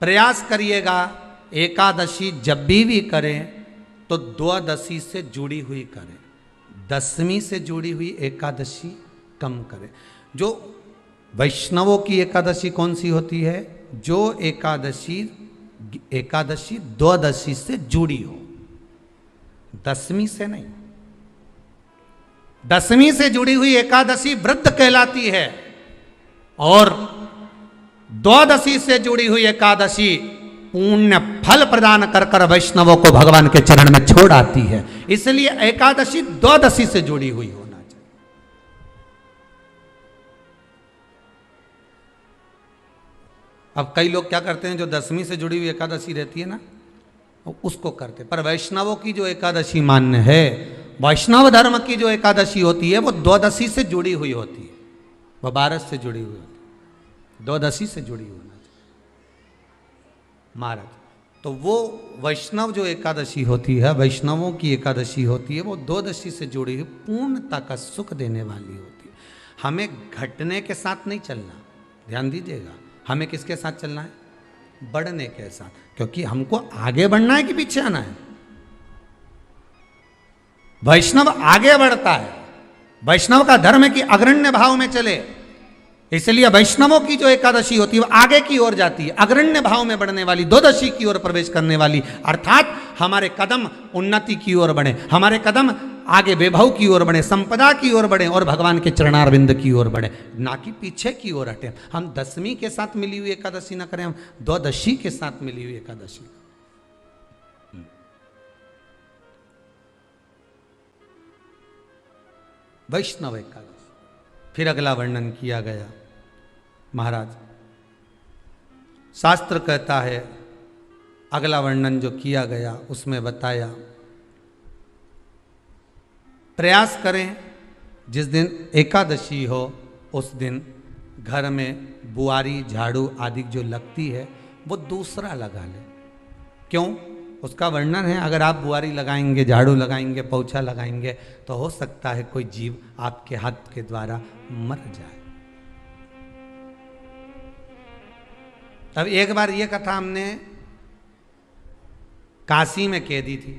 प्रयास करिएगा एकादशी जब भी करें तो द्वादशी से जुड़ी हुई करें, दशमी से जुड़ी हुई एकादशी कम करें। जो वैष्णवों की एकादशी कौन सी होती है? जो एकादशी द्वादशी से जुड़ी हो, दशमी से नहीं। दशमी से जुड़ी हुई एकादशी व्रत कहलाती है और द्वादशी से जुड़ी हुई एकादशी पुण्य फल प्रदान कर कर वैष्णवों को भगवान के चरण में छोड़ आती है। इसलिए एकादशी द्वादशी से जुड़ी हुई होना चाहिए। अब कई लोग क्या करते हैं, जो दशमी से जुड़ी हुई एकादशी रहती है ना, उसको करते, पर वैष्णवों की जो एकादशी मान्य है, वैष्णव धर्म की जो एकादशी होती है वो द्वादशी से जुड़ी हुई होती है, वह 12 से जुड़ी हुई होती है, द्वादशी से जुड़ी होना चाहिए महाराज। तो वो वैष्णव जो एकादशी होती है, वैष्णवों की एकादशी होती है, वो द्वादशी से जुड़ी हुई पूर्णता का सुख देने वाली होती है। हमें घटने के साथ नहीं चलना, ध्यान दीजिएगा। हमें किसके साथ चलना है? बढ़ने के साथ, क्योंकि हमको आगे बढ़ना है कि पीछे आना है। वैष्णव आगे बढ़ता है, वैष्णव का धर्म है कि अग्रण्य भाव में चले, इसलिए वैष्णवों की जो एकादशी होती है वो आगे की ओर जाती है, अग्रण्य भाव में बढ़ने वाली, द्वादशी की ओर प्रवेश करने वाली, अर्थात हमारे कदम उन्नति की ओर बढ़े, हमारे कदम आगे वैभव की ओर बढ़े, संपदा की ओर बढ़े और भगवान के चरणारविंद की ओर बढ़े, ना कि पीछे की ओर हटे। हम दशमी के साथ मिली हुई एकादशी ना करें, हम द्वादशी के साथ मिली हुई एकादशी। वैष्णव एकादशी, फिर अगला वर्णन किया गया महाराज। शास्त्र कहता है, अगला वर्णन जो किया गया उसमें बताया, प्रयास करें जिस दिन एकादशी हो उस दिन घर में बुआरी झाड़ू आदि जो लगती है वो दूसरा लगा ले। क्यों? उसका वर्णन है, अगर आप बुआरी लगाएंगे, झाड़ू लगाएंगे, पोछा लगाएंगे तो हो सकता है कोई जीव आपके हाथ के द्वारा मर जाए। अब एक बार ये कथा हमने काशी में कह दी थी,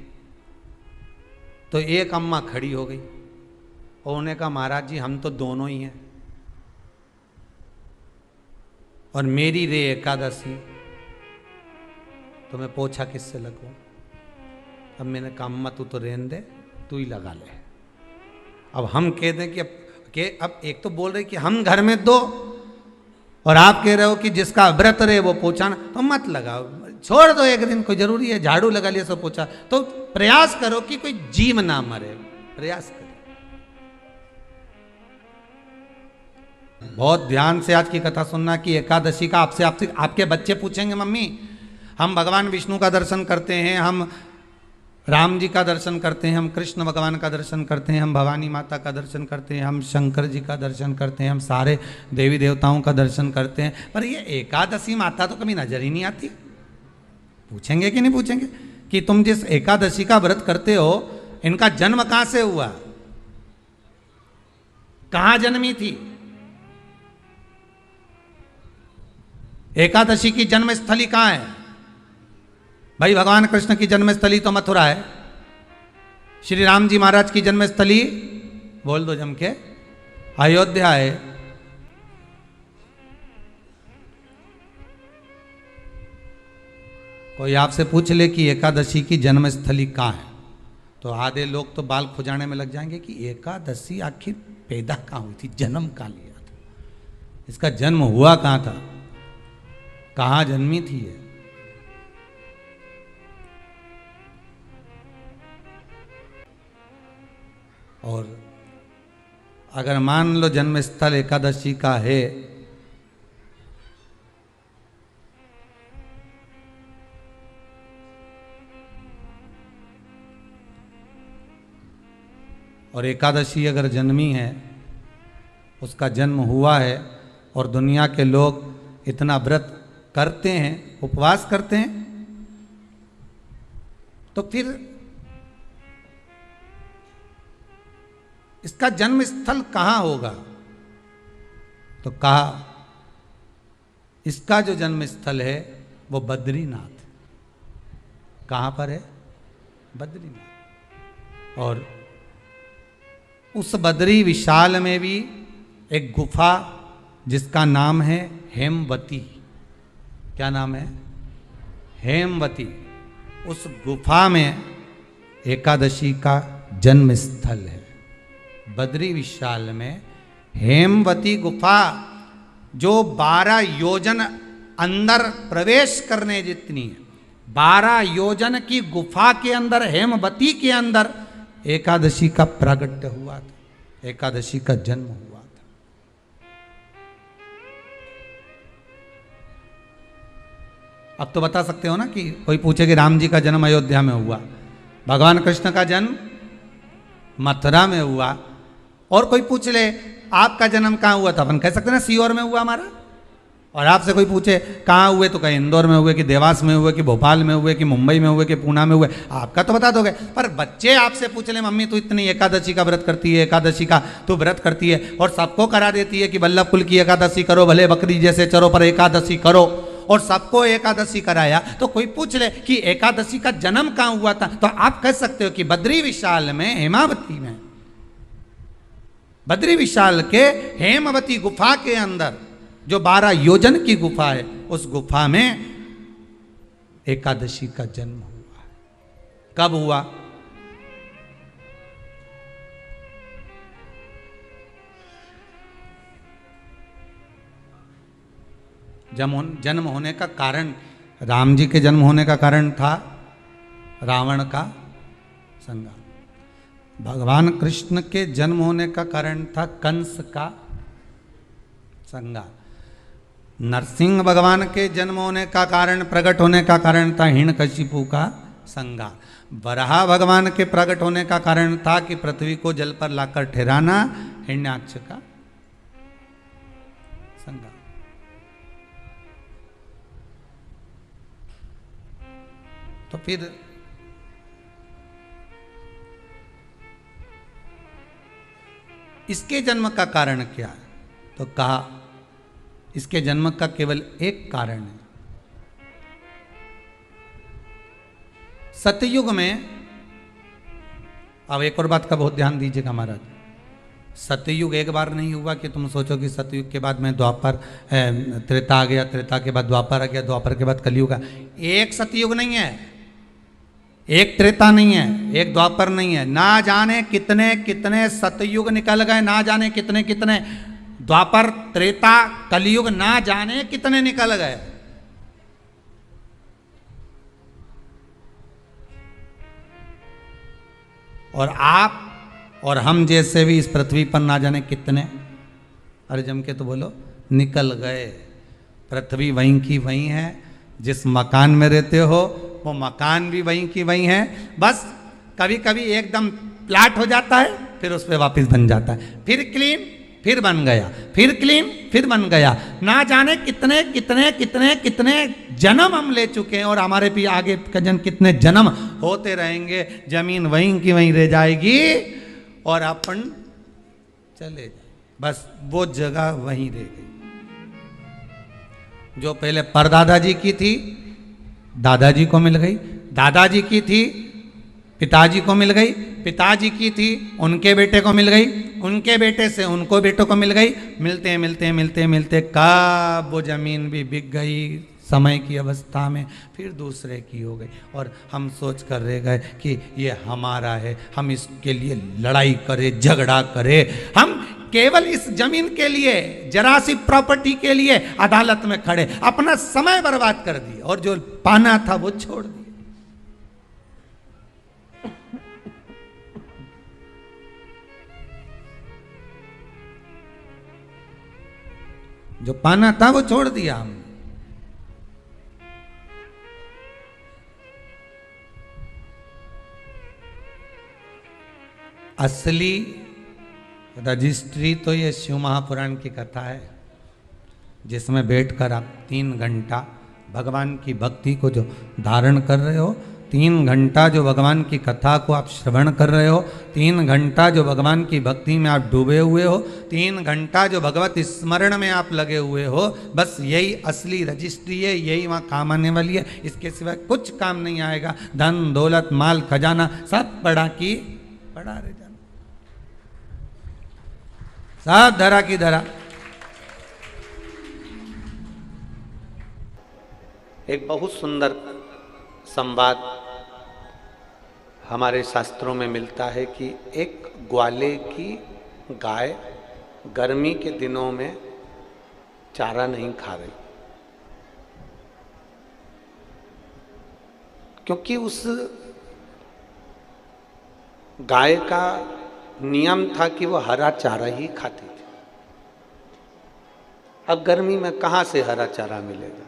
तो एक अम्मा खड़ी हो गई और उन्होंने कहा, महाराज जी हम तो दोनों ही हैं और मेरी रे एकादशी, तो मैं पोछा किससे लगूं? अब मैंने कहा अम्मा तू तो रहने दे, तू ही लगा ले। अब हम कह दें कि अब एक तो बोल रहे कि हम घर में दो और आप कह रहे हो कि जिसका व्रत रहे वो पोछा ना, तो मत लगाओ, छोड़ दो एक दिन, कोई जरूरी है झाड़ू लगा लिया सब पोछा। तो प्रयास करो कि कोई जीव ना मरे, प्रयास करो। बहुत ध्यान से आज की कथा सुनना कि एकादशी का आपसे आपके बच्चे पूछेंगे, मम्मी हम भगवान विष्णु का दर्शन करते हैं, हम राम जी का दर्शन करते हैं, हम कृष्ण भगवान का दर्शन करते हैं, हम भवानी माता का दर्शन करते हैं, हम शंकर जी का दर्शन करते हैं, हम सारे देवी देवताओं का दर्शन करते हैं, पर ये एकादशी माता तो कभी नजर ही नहीं आती। पूछेंगे कि नहीं पूछेंगे कि तुम जिस एकादशी का व्रत करते हो इनका जन्म कहां से हुआ, कहां जन्मी थी? एकादशी की जन्म स्थली कहां है? भाई भगवान कृष्ण की जन्मस्थली तो मथुरा है, श्री राम जी महाराज की जन्मस्थली बोल दो जम के अयोध्या है। कोई आपसे पूछ ले कि एकादशी की जन्मस्थली कहाँ है, तो आधे लोग तो बाल खुजाने में लग जाएंगे कि एकादशी आखिर पैदा कहाँ हुई थी, जन्म कहाँ लिया था, इसका जन्म हुआ कहाँ था, कहाँ जन्मी थी ये। और अगर मान लो जन्म स्थल एकादशी का है और एकादशी अगर जन्मी है, उसका जन्म हुआ है और दुनिया के लोग इतना व्रत करते हैं, उपवास करते हैं, तो फिर इसका जन्म स्थल कहाँ होगा? तो कहा इसका जो जन्म स्थल है वो बद्रीनाथ। कहाँ पर है? बद्रीनाथ। और उस बद्री विशाल में भी एक गुफा जिसका नाम है हेमवती। क्या नाम है? हेमवती। उस गुफा में एकादशी का जन्म स्थल है। बद्री विशाल में हेमवती गुफा, जो 12 योजन अंदर प्रवेश करने जितनी है, 12 योजन की गुफा के अंदर, हेमवती के अंदर एकादशी का प्रागट्य हुआ था, एकादशी का जन्म हुआ था। अब तो बता सकते हो ना कि कोई पूछे कि राम जी का जन्म अयोध्या में हुआ, भगवान कृष्ण का जन्म मथुरा में हुआ, और कोई पूछ ले आपका जन्म कहाँ हुआ था, अपन कह सकते ना सीहोर में हुआ हमारा। और आपसे कोई पूछे कहाँ हुए तो कहीं इंदौर में हुए, कि देवास में हुए, कि भोपाल में हुए, कि मुंबई में हुए, कि पूना में हुए, आपका तो बता दोगे। पर बच्चे आपसे पूछ ले मम्मी तू इतनी एकादशी का व्रत करती है, एकादशी का तू व्रत करती है, और सबको करा देती है कि वल्लभ कुल की एकादशी करो, भले बकरी जैसे चरो पर एकादशी करो, और सबको एकादशी कराया। तो कोई पूछ ले कि एकादशी का जन्म कहाँ हुआ था, तो आप कह सकते हो कि बद्री विशाल में, हेमावती में, बद्री विशाल के हेमवती गुफा के अंदर जो 12 योजन की गुफा है, उस गुफा में एकादशी का जन्म हुआ। कब हुआ? जन्म होने का कारण, राम जी के जन्म होने का कारण था रावण का संहार। भगवान कृष्ण के जन्म होने का कारण था कंस का संहार। नरसिंह भगवान के जन्म होने का कारण, प्रकट होने का कारण था हिरण्यकशिपु का संहार। वराह भगवान के प्रकट होने का कारण था कि पृथ्वी को जल पर लाकर ठहराना, हिरण्याक्ष का संहार। तो फिर इसके जन्म का कारण क्या है? तो कहा इसके जन्म का केवल एक कारण है। सतयुग में, अब एक और बात का बहुत ध्यान दीजिएगा महाराज, सतयुग एक बार नहीं हुआ कि तुम सोचो कि सतयुग के बाद में द्वापर, त्रेता आ गया, त्रेता के बाद द्वापर आ गया, द्वापर के बाद कलयुग। एक सतयुग नहीं है, एक त्रेता नहीं है, एक द्वापर नहीं है। ना जाने कितने कितने सतयुग निकल गए, ना जाने कितने कितने द्वापर, त्रेता, कलयुग, ना जाने कितने निकल गए। और आप और हम जैसे भी इस पृथ्वी पर ना जाने कितने, अरे जम के तो बोलो, निकल गए। पृथ्वी वहीं की वहीं है, जिस मकान में रहते हो वो मकान भी वहीं की वहीं है। बस कभी कभी एकदम प्लाट हो जाता है, फिर उस पर वापस बन जाता है, फिर क्लीन, फिर बन गया, फिर क्लीन, फिर बन गया। ना जाने कितने कितने कितने कितने जन्म हम ले चुके हैं, और हमारे भी आगे का जन्म कितने जन्म होते रहेंगे। जमीन वहीं की वहीं रह जाएगी और अपन चले जाए, बस वो जगह वहीं रह गई। जो पहले परदादाजी की थी, दादाजी को मिल गई, दादाजी की थी, पिताजी को मिल गई, पिताजी की थी, उनके बेटे को मिल गई, उनके बेटे से उनको बेटों को मिल गई। मिलते मिलते मिलते मिलते कब वो जमीन भी बिक गई समय की अवस्था में, फिर दूसरे की हो गई। और हम सोच कर रह गए कि ये हमारा है, हम इसके लिए लड़ाई करें, झगड़ा करें, हम केवल इस जमीन के लिए, जरा सी प्रॉपर्टी के लिए अदालत में खड़े, अपना समय बर्बाद कर दिया, और जो पाना था वो छोड़ दिया। जो पाना था वो छोड़ दिया हमने। असली रजिस्ट्री तो ये शिव महापुराण की कथा है, जिसमें बैठकर आप 3 घंटा भगवान की भक्ति को जो धारण कर रहे हो, 3 घंटा जो भगवान की कथा को आप श्रवण कर रहे हो, 3 घंटा जो भगवान की भक्ति में आप डूबे हुए हो, 3 घंटा जो भगवत स्मरण में आप लगे हुए हो, बस यही असली रजिस्ट्री है, यही वहाँ काम आने वाली है। इसके सिवाय कुछ काम नहीं आएगा। धन दौलत माल खजाना सब पड़ा की पड़ा रह जाना, सब धरा की धरा। एक बहुत सुंदर संवाद हमारे शास्त्रों में मिलता है कि एक ग्वाले की गाय गर्मी के दिनों में चारा नहीं खा रही, क्योंकि उस गाय का नियम था कि वो हरा चारा ही खाती थी। अब गर्मी में कहाँ से हरा चारा मिलेगा?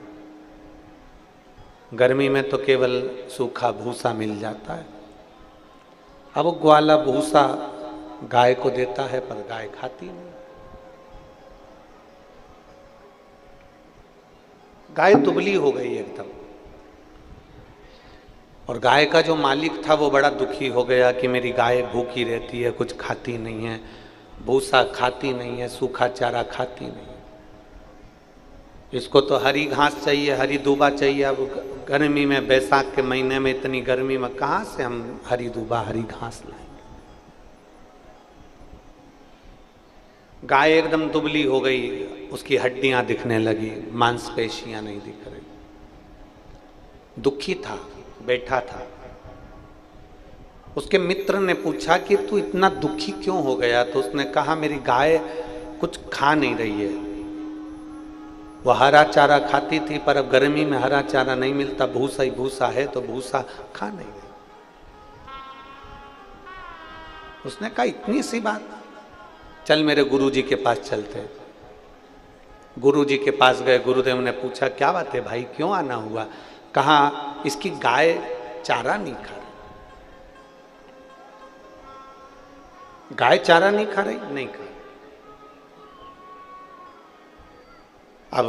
गर्मी में तो केवल सूखा भूसा मिल जाता है। अब वो ग्वाला भूसा गाय को देता है, पर गाय खाती नहीं। गाय दुबली हो गई एकदम, और गाय का जो मालिक था वो बड़ा दुखी हो गया कि मेरी गाय भूखी रहती है, कुछ खाती नहीं है, भूसा खाती नहीं है, सूखा चारा खाती नहीं है, इसको तो हरी घास चाहिए, हरी दूबा चाहिए। अब गर्मी में, बैसाख के महीने में इतनी गर्मी में कहाँ से हम हरी दूबा हरी घास लाएंगे? गाय एकदम दुबली हो गई, उसकी हड्डियां दिखने लगी, मांसपेशियां नहीं दिख रही। दुखी था, बैठा था। उसके मित्र ने पूछा कि तू इतना दुखी क्यों हो गया? तो उसने कहा मेरी गाय कुछ खा नहीं रही है। वह हरा चारा खाती थी, पर अब गर्मी में हरा चारा नहीं मिलता, भूसा ही भूसा है, तो भूसा खा नहीं रही। उसने कहा इतनी सी बात, चल मेरे गुरुजी के पास चलते। गुरुजी के पास गए। गुरुदेव ने पूछा क्या बात है भाई, क्यों आना हुआ? कहा इसकी गाय चारा नहीं खा रही। गाय चारा नहीं खा रही? नहीं खा। अब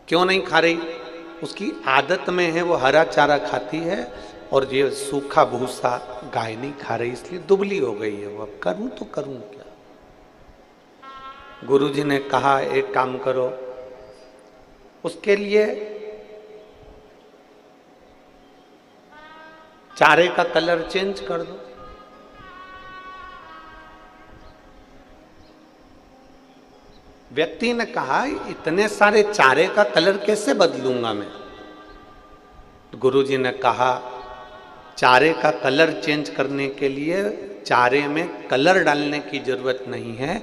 क्यों नहीं खा रही? उसकी आदत में है, वो हरा चारा खाती है, और ये सूखा भूसा गाय नहीं खा रही, इसलिए दुबली हो गई है वो। अब करूं तो करूं क्या? गुरुजी ने कहा एक काम करो, उसके लिए चारे का कलर चेंज कर दो। व्यक्ति ने कहा इतने सारे चारे का कलर कैसे बदलूंगा मैं? गुरुजी ने कहा चारे का कलर चेंज करने के लिए चारे में कलर डालने की जरूरत नहीं है।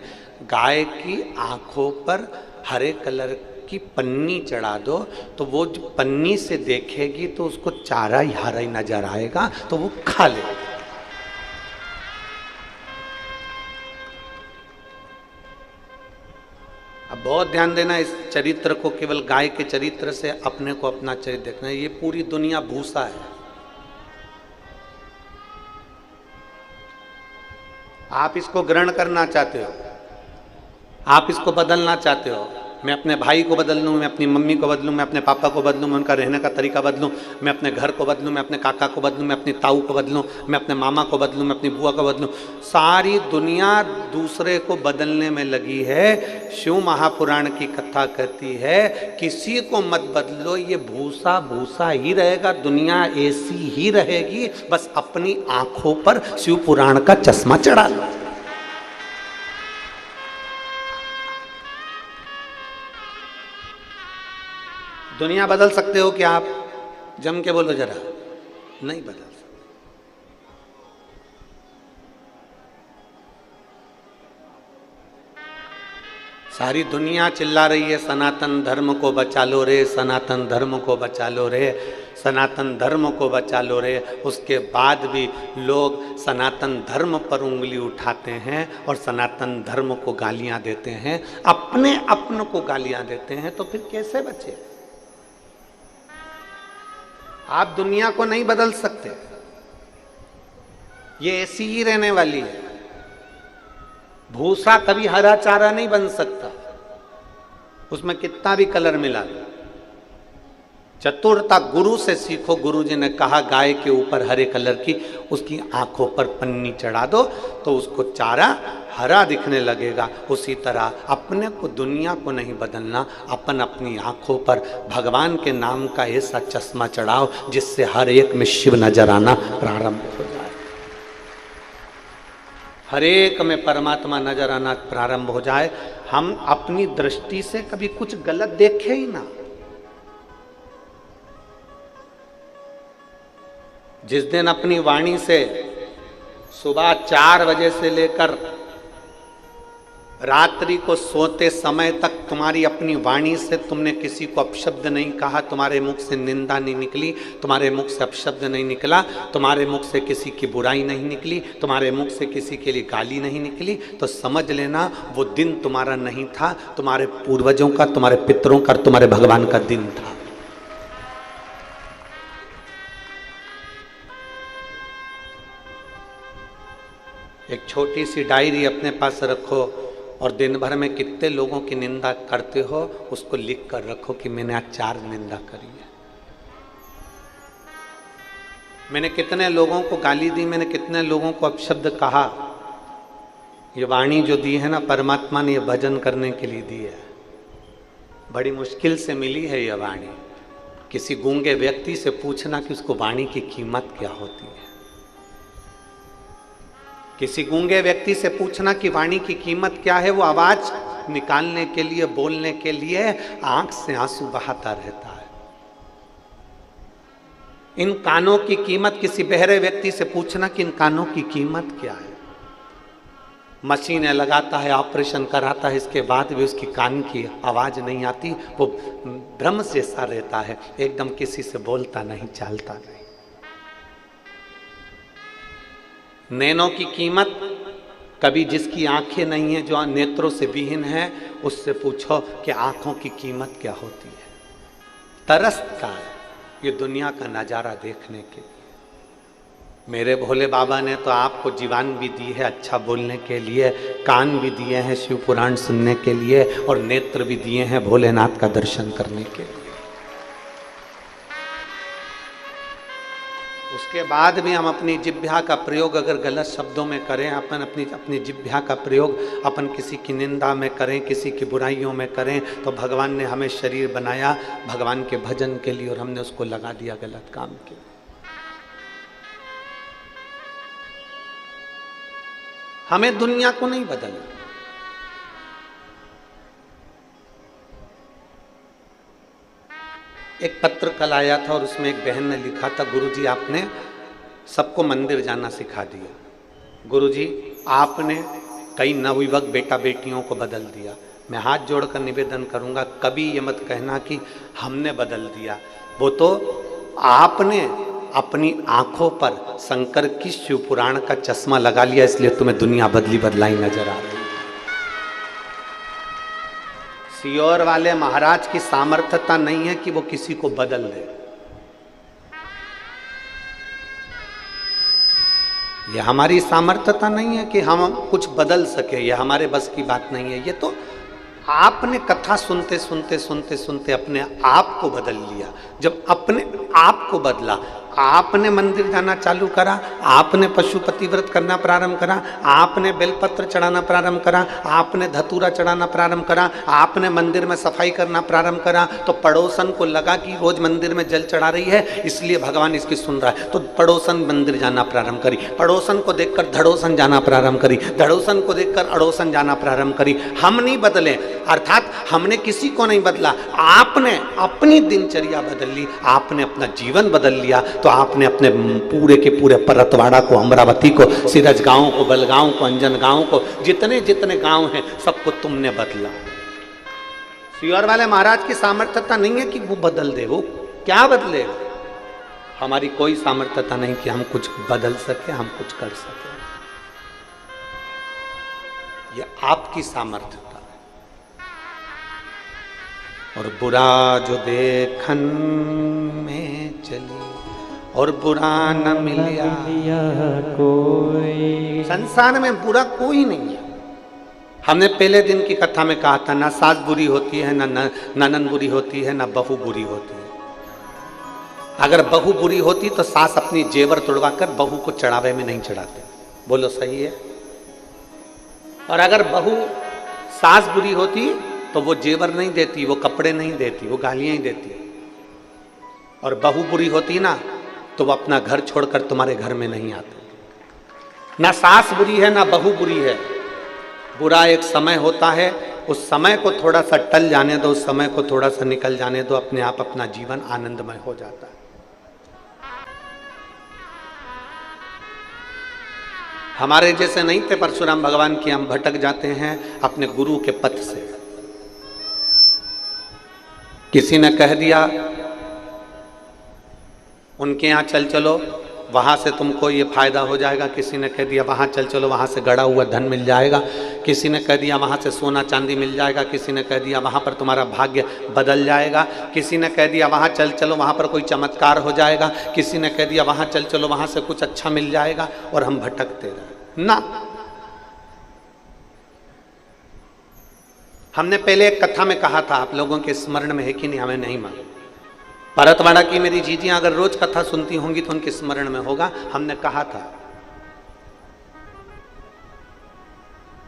गाय की आंखों पर हरे कलर की पन्नी चढ़ा दो, तो वो जो पन्नी से देखेगी तो उसको चारा ही हरा ही नजर आएगा, तो वो खा लेगी। अब बहुत ध्यान देना इस चरित्र को, केवल गाय के चरित्र से अपने को अपना चरित्र देखना है। ये पूरी दुनिया भूसा है। आप इसको ग्रहण करना चाहते हो, आप इसको बदलना चाहते हो। मैं अपने भाई को बदल लूँ, मैं अपनी मम्मी को बदलूँ, मैं अपने पापा को बदलूँ, मैं उनका रहने का तरीका बदलूँ, मैं अपने घर को बदलूँ, मैं अपने काका को बदलूँ, मैं अपनी ताऊ को बदलूँ, मैं अपने मामा को बदलूँ, मैं अपनी बुआ को बदलूँ। सारी दुनिया दूसरे को बदलने में लगी है। शिव महापुराण की कथा कहती है किसी को मत बदलो, ये भूसा भूसा ही रहेगा, दुनिया ऐसी ही रहेगी, बस अपनी आंखों पर शिव पुराण का चश्मा चढ़ा लो। दुनिया बदल सकते हो क्या आप? जम के बोलो जरा। नहीं बदल सकते। सारी दुनिया चिल्ला रही है सनातन धर्म को बचा लो रे, सनातन धर्म को बचा लो रे, सनातन धर्म को बचा लो रे। उसके बाद भी लोग सनातन धर्म पर उंगली उठाते हैं और सनातन धर्म को गालियां देते हैं, अपने अपनों को गालियां देते हैं, तो फिर कैसे बचे? आप दुनिया को नहीं बदल सकते, ये ऐसी ही रहने वाली है। भूसा कभी हरा चारा नहीं बन सकता, उसमें कितना भी कलर मिला लो, चतुरता गुरु से सीखो। गुरु जी ने कहा गाय के ऊपर हरे कलर की उसकी आंखों पर पन्नी चढ़ा दो तो उसको चारा हरा दिखने लगेगा। उसी तरह अपने को, दुनिया को नहीं बदलना, अपन अपनी आंखों पर भगवान के नाम का ऐसा चश्मा चढ़ाओ जिससे हर एक में शिव नजर आना प्रारंभ हो जाए, हर एक में परमात्मा नजर आना प्रारंभ हो जाए। हम अपनी दृष्टि से कभी कुछ गलत देखे ही ना। जिस दिन अपनी वाणी से सुबह 4 बजे से लेकर रात्रि को सोते समय तक तुम्हारी अपनी वाणी से तुमने किसी को अपशब्द नहीं कहा, तुम्हारे मुख से निंदा नहीं निकली, तुम्हारे मुख से अपशब्द नहीं निकला, तुम्हारे मुख से किसी की बुराई नहीं निकली, तुम्हारे मुख से किसी के लिए गाली नहीं निकली, तो समझ लेना वो दिन तुम्हारा नहीं था, तुम्हारे पूर्वजों का, तुम्हारे पितरों का, तुम्हारे भगवान का दिन था। एक छोटी सी डायरी अपने पास रखो और दिन भर में कितने लोगों की निंदा करते हो उसको लिख कर रखो कि मैंने आज 4 निंदा करी है, मैंने कितने लोगों को गाली दी, मैंने कितने लोगों को अपशब्द कहा। ये वाणी जो दी है ना परमात्मा ने, ये भजन करने के लिए दी है। बड़ी मुश्किल से मिली है ये वाणी। किसी गूंगे व्यक्ति से पूछना कि उसको वाणी की कीमत क्या होती है। किसी गूंगे व्यक्ति से पूछना कि वाणी की कीमत क्या है, वो आवाज निकालने के लिए, बोलने के लिए आंख से आंसू बहाता रहता है। इन कानों की कीमत, किसी बहरे व्यक्ति से पूछना कि इन कानों की कीमत क्या है। मशीनें लगाता है, ऑपरेशन कराता है, इसके बाद भी उसकी कान की आवाज नहीं आती, वो भ्रम जैसा रहता है, एकदम किसी से बोलता नहीं, चालता नहीं। नैनों की कीमत, कभी जिसकी आंखें नहीं है, जो नेत्रों से विहीन है, उससे पूछो कि आंखों की कीमत क्या होती है। तरसता है ये दुनिया का नजारा देखने के लिए। मेरे भोले बाबा ने तो आपको जीवान भी दी है अच्छा बोलने के लिए, कान भी दिए हैं शिव पुराण सुनने के लिए, और नेत्र भी दिए हैं भोलेनाथ का दर्शन करने के लिए। उसके बाद भी हम अपनी जिह्वा का प्रयोग अगर गलत शब्दों में करें, अपन अपनी जिह्वा का प्रयोग अपन किसी की निंदा में करें, किसी की बुराइयों में करें, तो भगवान ने हमें शरीर बनाया भगवान के भजन के लिए और हमने उसको लगा दिया गलत काम के लिए। हमें दुनिया को नहीं बदलना। एक पत्र कल आया था और उसमें एक बहन ने लिखा था, गुरुजी आपने सबको मंदिर जाना सिखा दिया। गुरुजी आपने कई नवयुवक बेटा बेटियों को बदल दिया। मैं हाथ जोड़कर निवेदन करूंगा, कभी ये मत कहना कि हमने बदल दिया। वो तो आपने अपनी आंखों पर शंकर की शिव पुराण का चश्मा लगा लिया, इसलिए तुम्हें दुनिया बदली बदलाई नजर आ रही है। सियोर वाले महाराज की सामर्थ्यता नहीं है कि वो किसी को बदल दे। ये हमारी सामर्थ्यता नहीं है कि हम कुछ बदल सके, ये हमारे बस की बात नहीं है। ये तो आपने कथा सुनते सुनते सुनते सुनते अपने आप को बदल लिया। जब अपने आप को बदला, आपने मंदिर जाना चालू करा, आपने पशुपति व्रत करना प्रारंभ करा, आपने बेलपत्र चढ़ाना प्रारंभ करा, आपने धतूरा चढ़ाना प्रारंभ करा, आपने मंदिर में सफाई करना प्रारंभ करा, तो पड़ोसन को लगा कि रोज मंदिर में जल चढ़ा रही है इसलिए भगवान इसकी सुन रहा है, तो पड़ोसन मंदिर जाना प्रारंभ करी। पड़ोसन को देखकर धड़ोसन जाना प्रारंभ करी, धड़ोसन को देखकर अड़ोसन जाना प्रारंभ करी। हम नहीं बदले, अर्थात हमने किसी को नहीं बदला, आपने अपनी दिनचर्या बदल ली, आपने अपना जीवन बदल लिया। तो आपने अपने पूरे के पूरे परतवाड़ा को, अमरावती को, सिरज गांव को, बलगांव को, अंजन गांव को, जितने जितने गांव हैं सबको तुमने बदला। सियोर वाले महाराज की सामर्थ्यता नहीं है कि वो बदल दे, वो क्या बदलेगा। हमारी कोई सामर्थ्यता नहीं कि हम कुछ बदल सके, हम कुछ कर सके। ये आपकी सामर्थ्यता। और बुरा जो देखन में चली और बुरा न मिलिया कोई। संसार में बुरा कोई नहीं है। हमने पहले दिन की कथा में कहा था, ना सास बुरी होती है, ना ननन बुरी होती है, ना बहू बुरी होती है। अगर बहू बुरी होती तो सास अपनी जेवर तुड़वाकर बहू को चढ़ावे में नहीं चढ़ाते। बोलो सही है? और अगर बहू सास बुरी होती तो वो जेवर नहीं देती, वो कपड़े नहीं देती, वो गालियां ही देती। और बहू बुरी होती ना तो वो अपना घर छोड़कर तुम्हारे घर में नहीं आते। ना सास बुरी है ना बहू बुरी है, बुरा एक समय होता है, उस समय को थोड़ा सा टल जाने दो, उस समय को थोड़ा सा निकल जाने दो, अपने आप अपना जीवन आनंदमय हो जाता है। हमारे जैसे नहीं थे परशुराम भगवान की, हम भटक जाते हैं अपने गुरु के पथ से। किसी ने कह दिया उनके यहाँ चल चलो, वहां से तुमको ये फायदा हो जाएगा। किसी ने कह दिया वहां चल चलो, वहां से गड़ा हुआ धन मिल जाएगा। किसी ने कह दिया वहां से सोना चांदी मिल जाएगा। किसी ने कह दिया वहां पर तुम्हारा भाग्य बदल जाएगा। किसी ने कह दिया वहां चल चलो, वहां पर कोई चमत्कार हो जाएगा। किसी ने कह दिया वहां चल चलो, वहां से कुछ अच्छा मिल जाएगा। और हम भटकते रहे ना। हमने पहले एक कथा में कहा था, आप लोगों के स्मरण में है कि नहीं हमें नहीं मालूम। परतवाड़ा की मेरी जीजियां अगर रोज कथा सुनती होंगी तो उनके स्मरण में होगा। हमने कहा था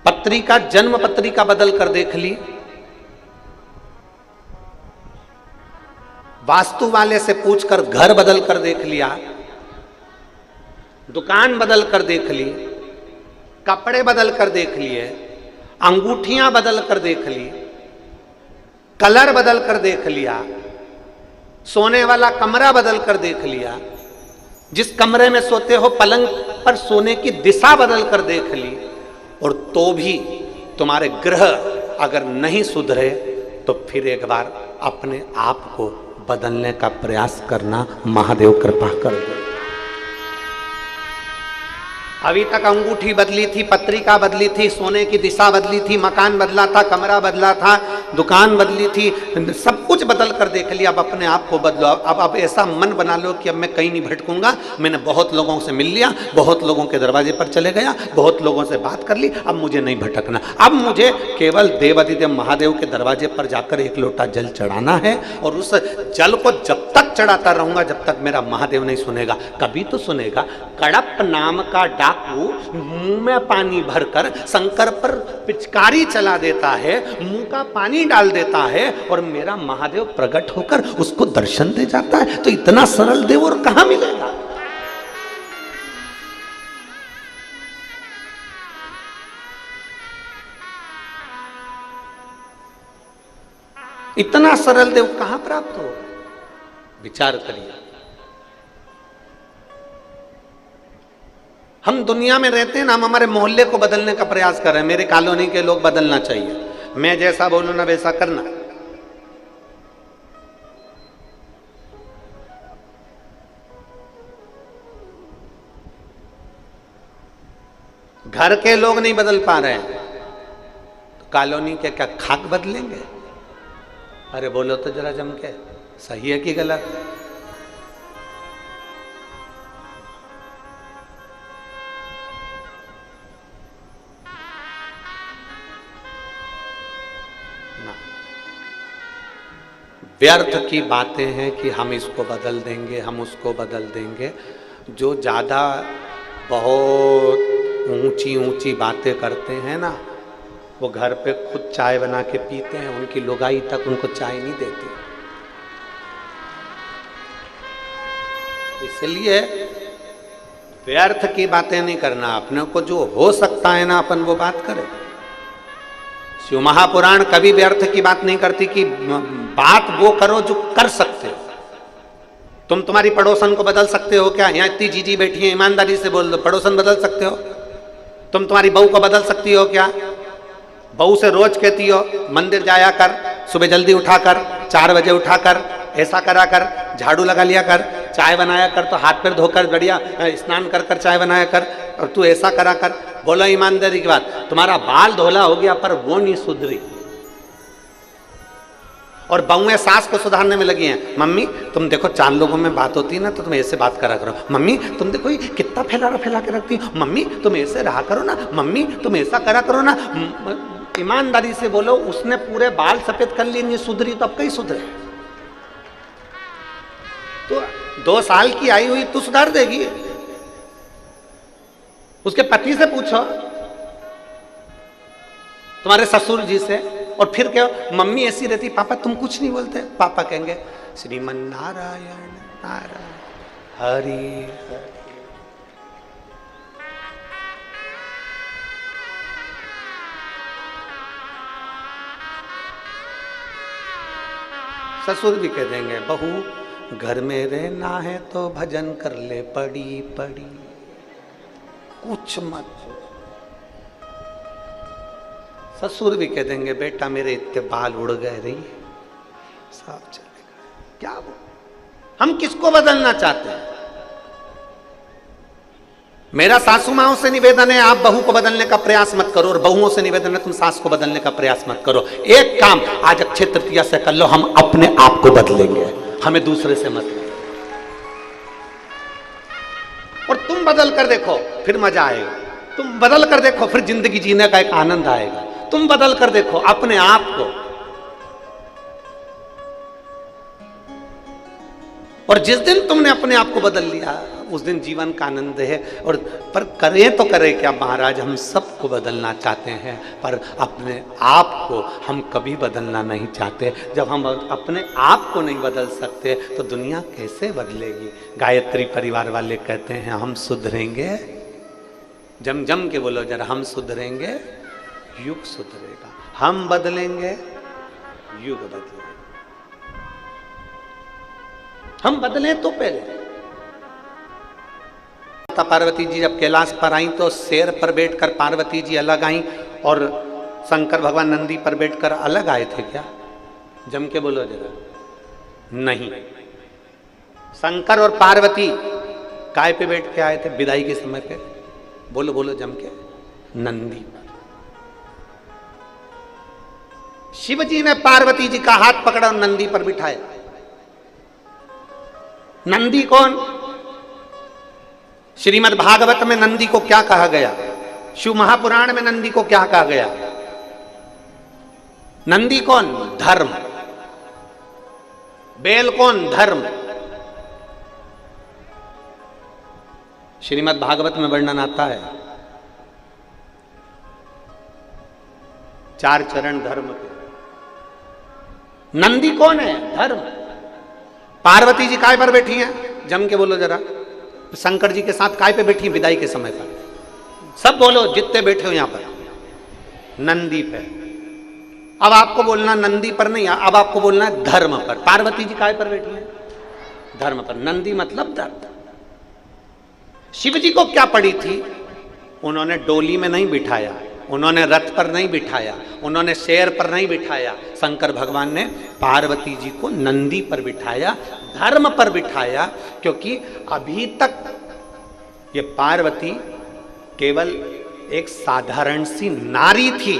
पत्रिका, जन्म पत्रिका बदल कर देख ली, वास्तु वाले से पूछकर घर बदल कर देख लिया, दुकान बदल कर देख ली, कपड़े बदल कर देख लिए, अंगूठियां बदल कर देख ली, कलर बदल कर देख लिया, सोने वाला कमरा बदल कर देख लिया, जिस कमरे में सोते हो पलंग पर सोने की दिशा बदल कर देख ली। और तो भी तुम्हारे ग्रह अगर नहीं सुधरे तो फिर एक बार अपने आप को बदलने का प्रयास करना, महादेव कृपा कर दो। अभी तक अंगूठी बदली थी, पत्रिका बदली थी, सोने की दिशा बदली थी, मकान बदला था, कमरा बदला था, दुकान बदली थी, सब कुछ बदल कर देख लिया। अब अपने आप को बदलो। अब ऐसा मन बना लो कि अब मैं कहीं नहीं भटकूंगा। मैंने बहुत लोगों से मिल लिया, बहुत लोगों के दरवाजे पर चले गया, बहुत लोगों से बात कर ली, अब मुझे नहीं भटकना। अब मुझे केवल देवाधिदेव महादेव के दरवाजे पर जाकर एक लोटा जल चढ़ाना है। और उस जल को जब तक चढ़ाता रहूंगा जब तक मेरा महादेव नहीं सुनेगा। कभी तो सुनेगा। कड़प नाम का डाकू मुंह में पानी भरकर शंकर पर पिचकारी चला देता है, मुंह का पानी डाल देता है और मेरा महादेव प्रकट होकर उसको दर्शन दे जाता है। तो इतना सरल देव और कहां मिलेगा? इतना सरल देव कहां प्राप्त हो? विचार करिए। हम दुनिया में रहते हैं ना, हम हमारे मोहल्ले को बदलने का प्रयास कर रहे हैं। मेरे कॉलोनी के लोग बदलना चाहिए, मैं जैसा बोलूं ना वैसा करना। घर के लोग नहीं बदल पा रहे हैं तो कॉलोनी के क्या खाक बदलेंगे? अरे बोलो तो जरा जम के, सही है कि गलत? व्यर्थ की बातें हैं कि हम इसको बदल देंगे, हम उसको बदल देंगे। जो ज़्यादा बहुत ऊंची ऊंची बातें करते हैं ना, वो घर पे खुद चाय बना के पीते हैं, उनकी लुगाई तक उनको चाय नहीं देती। इसलिए व्यर्थ की बातें नहीं करना। अपने को जो हो सकता है ना, अपन वो बात करें। शिव महापुराण कभी व्यर्थ की बात नहीं करती कि बात वो करो जो कर सकते हो। तुम तुम्हारी पड़ोसन को बदल सकते हो क्या? यहाँ इतनी जीजी बैठी है, ईमानदारी से बोल दो, पड़ोसन बदल सकते हो? तुम तुम्हारी बहू को बदल सकती हो क्या? बहू से रोज कहती हो मंदिर जाया कर, सुबह जल्दी उठाकर, 4 बजे उठाकर, ऐसा करा कर, झाड़ू लगा लिया कर, चाय बनाया कर, तो हाथ पैर धोकर बढ़िया स्नान कर कर चाय बनाया कर, और तू ऐसा करा कर। बोलो ईमानदारी की बात, तुम्हारा बाल धोला हो गया पर वो नहीं सुधरी। और बहुएं सास को सुधारने में लगी हैं। मम्मी तुम देखो, 4 लोगों में बात होती है ना तो तुम ऐसे बात करा करो। मम्मी तुम देखो ये कितना फैला के रखती हो। मम्मी तुम ऐसे रहा करो ना। मम्मी तुम ऐसा करा करो ना। ईमानदारी से बोलो, उसने पूरे बाल सफेद कर लिए, नहीं सुधरी तो अब कहीं सुधरे? तो 2 साल की आई हुई तू सुधार देगी? उसके पति से पूछो, तुम्हारे ससुर जी से। और फिर क्या, मम्मी ऐसी रहती, पापा तुम कुछ नहीं बोलते? पापा कहेंगे श्रीमन नारायण नारायण हरि। ससुर भी कह देंगे बहू घर में रहना है तो भजन कर ले पड़ी पड़ी, कुछ मत। ससुर भी कह देंगे बेटा मेरे इतने बाल उड़ गए रही, सब चलेगा। क्या वो, हम किसको बदलना चाहते हैं? मेरा सासू माओं से निवेदन है, आप बहू को बदलने का प्रयास मत करो, और बहुओं से निवेदन है तुम सास को बदलने का प्रयास मत करो। एक काम आज अक्षय तृतीया से कर लो, हम अपने आप को बदलेंगे, हमें दूसरे से मत। और तुम बदल कर देखो फिर मजा आएगा, तुम बदल कर देखो फिर जिंदगी जीने का एक आनंद आएगा। तुम बदल कर देखो अपने आप को, और जिस दिन तुमने अपने आप को बदल लिया उस दिन जीवन का आनंद है। और पर करें तो करें क्या महाराज, हम सबको बदलना चाहते हैं, पर अपने आप को हम कभी बदलना नहीं चाहते। जब हम अपने आप को नहीं बदल सकते तो दुनिया कैसे बदलेगी? गायत्री परिवार वाले कहते हैं हम सुधरेंगे, जम जम के बोलो जरा, हम सुधरेंगे युग सुधरेगा, हम बदलेंगे युग बदलेगा। हम बदले तो पहले। माता पार्वती जी जब कैलाश पर आई तो शेर पर बैठकर पार्वती जी अलग आई, और शंकर भगवान नंदी पर बैठकर अलग आए थे क्या? जम के बोलो जरा। नहीं, शंकर और पार्वती काय पे बैठ के आए थे विदाई के समय पे? बोलो बोलो जम के, नंदी पर। शिव जी ने पार्वती जी का हाथ पकड़ा और नंदी पर बिठाया। नंदी कौन? श्रीमद् भागवत में नंदी को क्या कहा गया? शिव महापुराण में नंदी को क्या कहा गया? नंदी कौन? धर्म। बेल कौन? धर्म। श्रीमद् भागवत में वर्णन आता है 4 चरण धर्म के। नंदी कौन है? धर्म। पार्वती जी काय पर बैठी हैं? जम के बोलो जरा। शंकर जी के साथ काय पे बैठी विदाई के समय पर? सब बोलो जितने बैठे हो यहां पर, नंदी पे। अब आपको बोलना नंदी पर नहीं, अब आपको बोलना है धर्म पर। पार्वती जी काय पर बैठी हैं? धर्म पर। नंदी मतलब दर्द। शिव जी को क्या पड़ी थी? उन्होंने डोली में नहीं बिठाया, उन्होंने रथ पर नहीं बिठाया, उन्होंने शेर पर नहीं बिठाया। शंकर भगवान ने पार्वती जी को नंदी पर बिठाया, धर्म पर बिठाया। क्योंकि अभी तक ये पार्वती केवल एक साधारण सी नारी थी।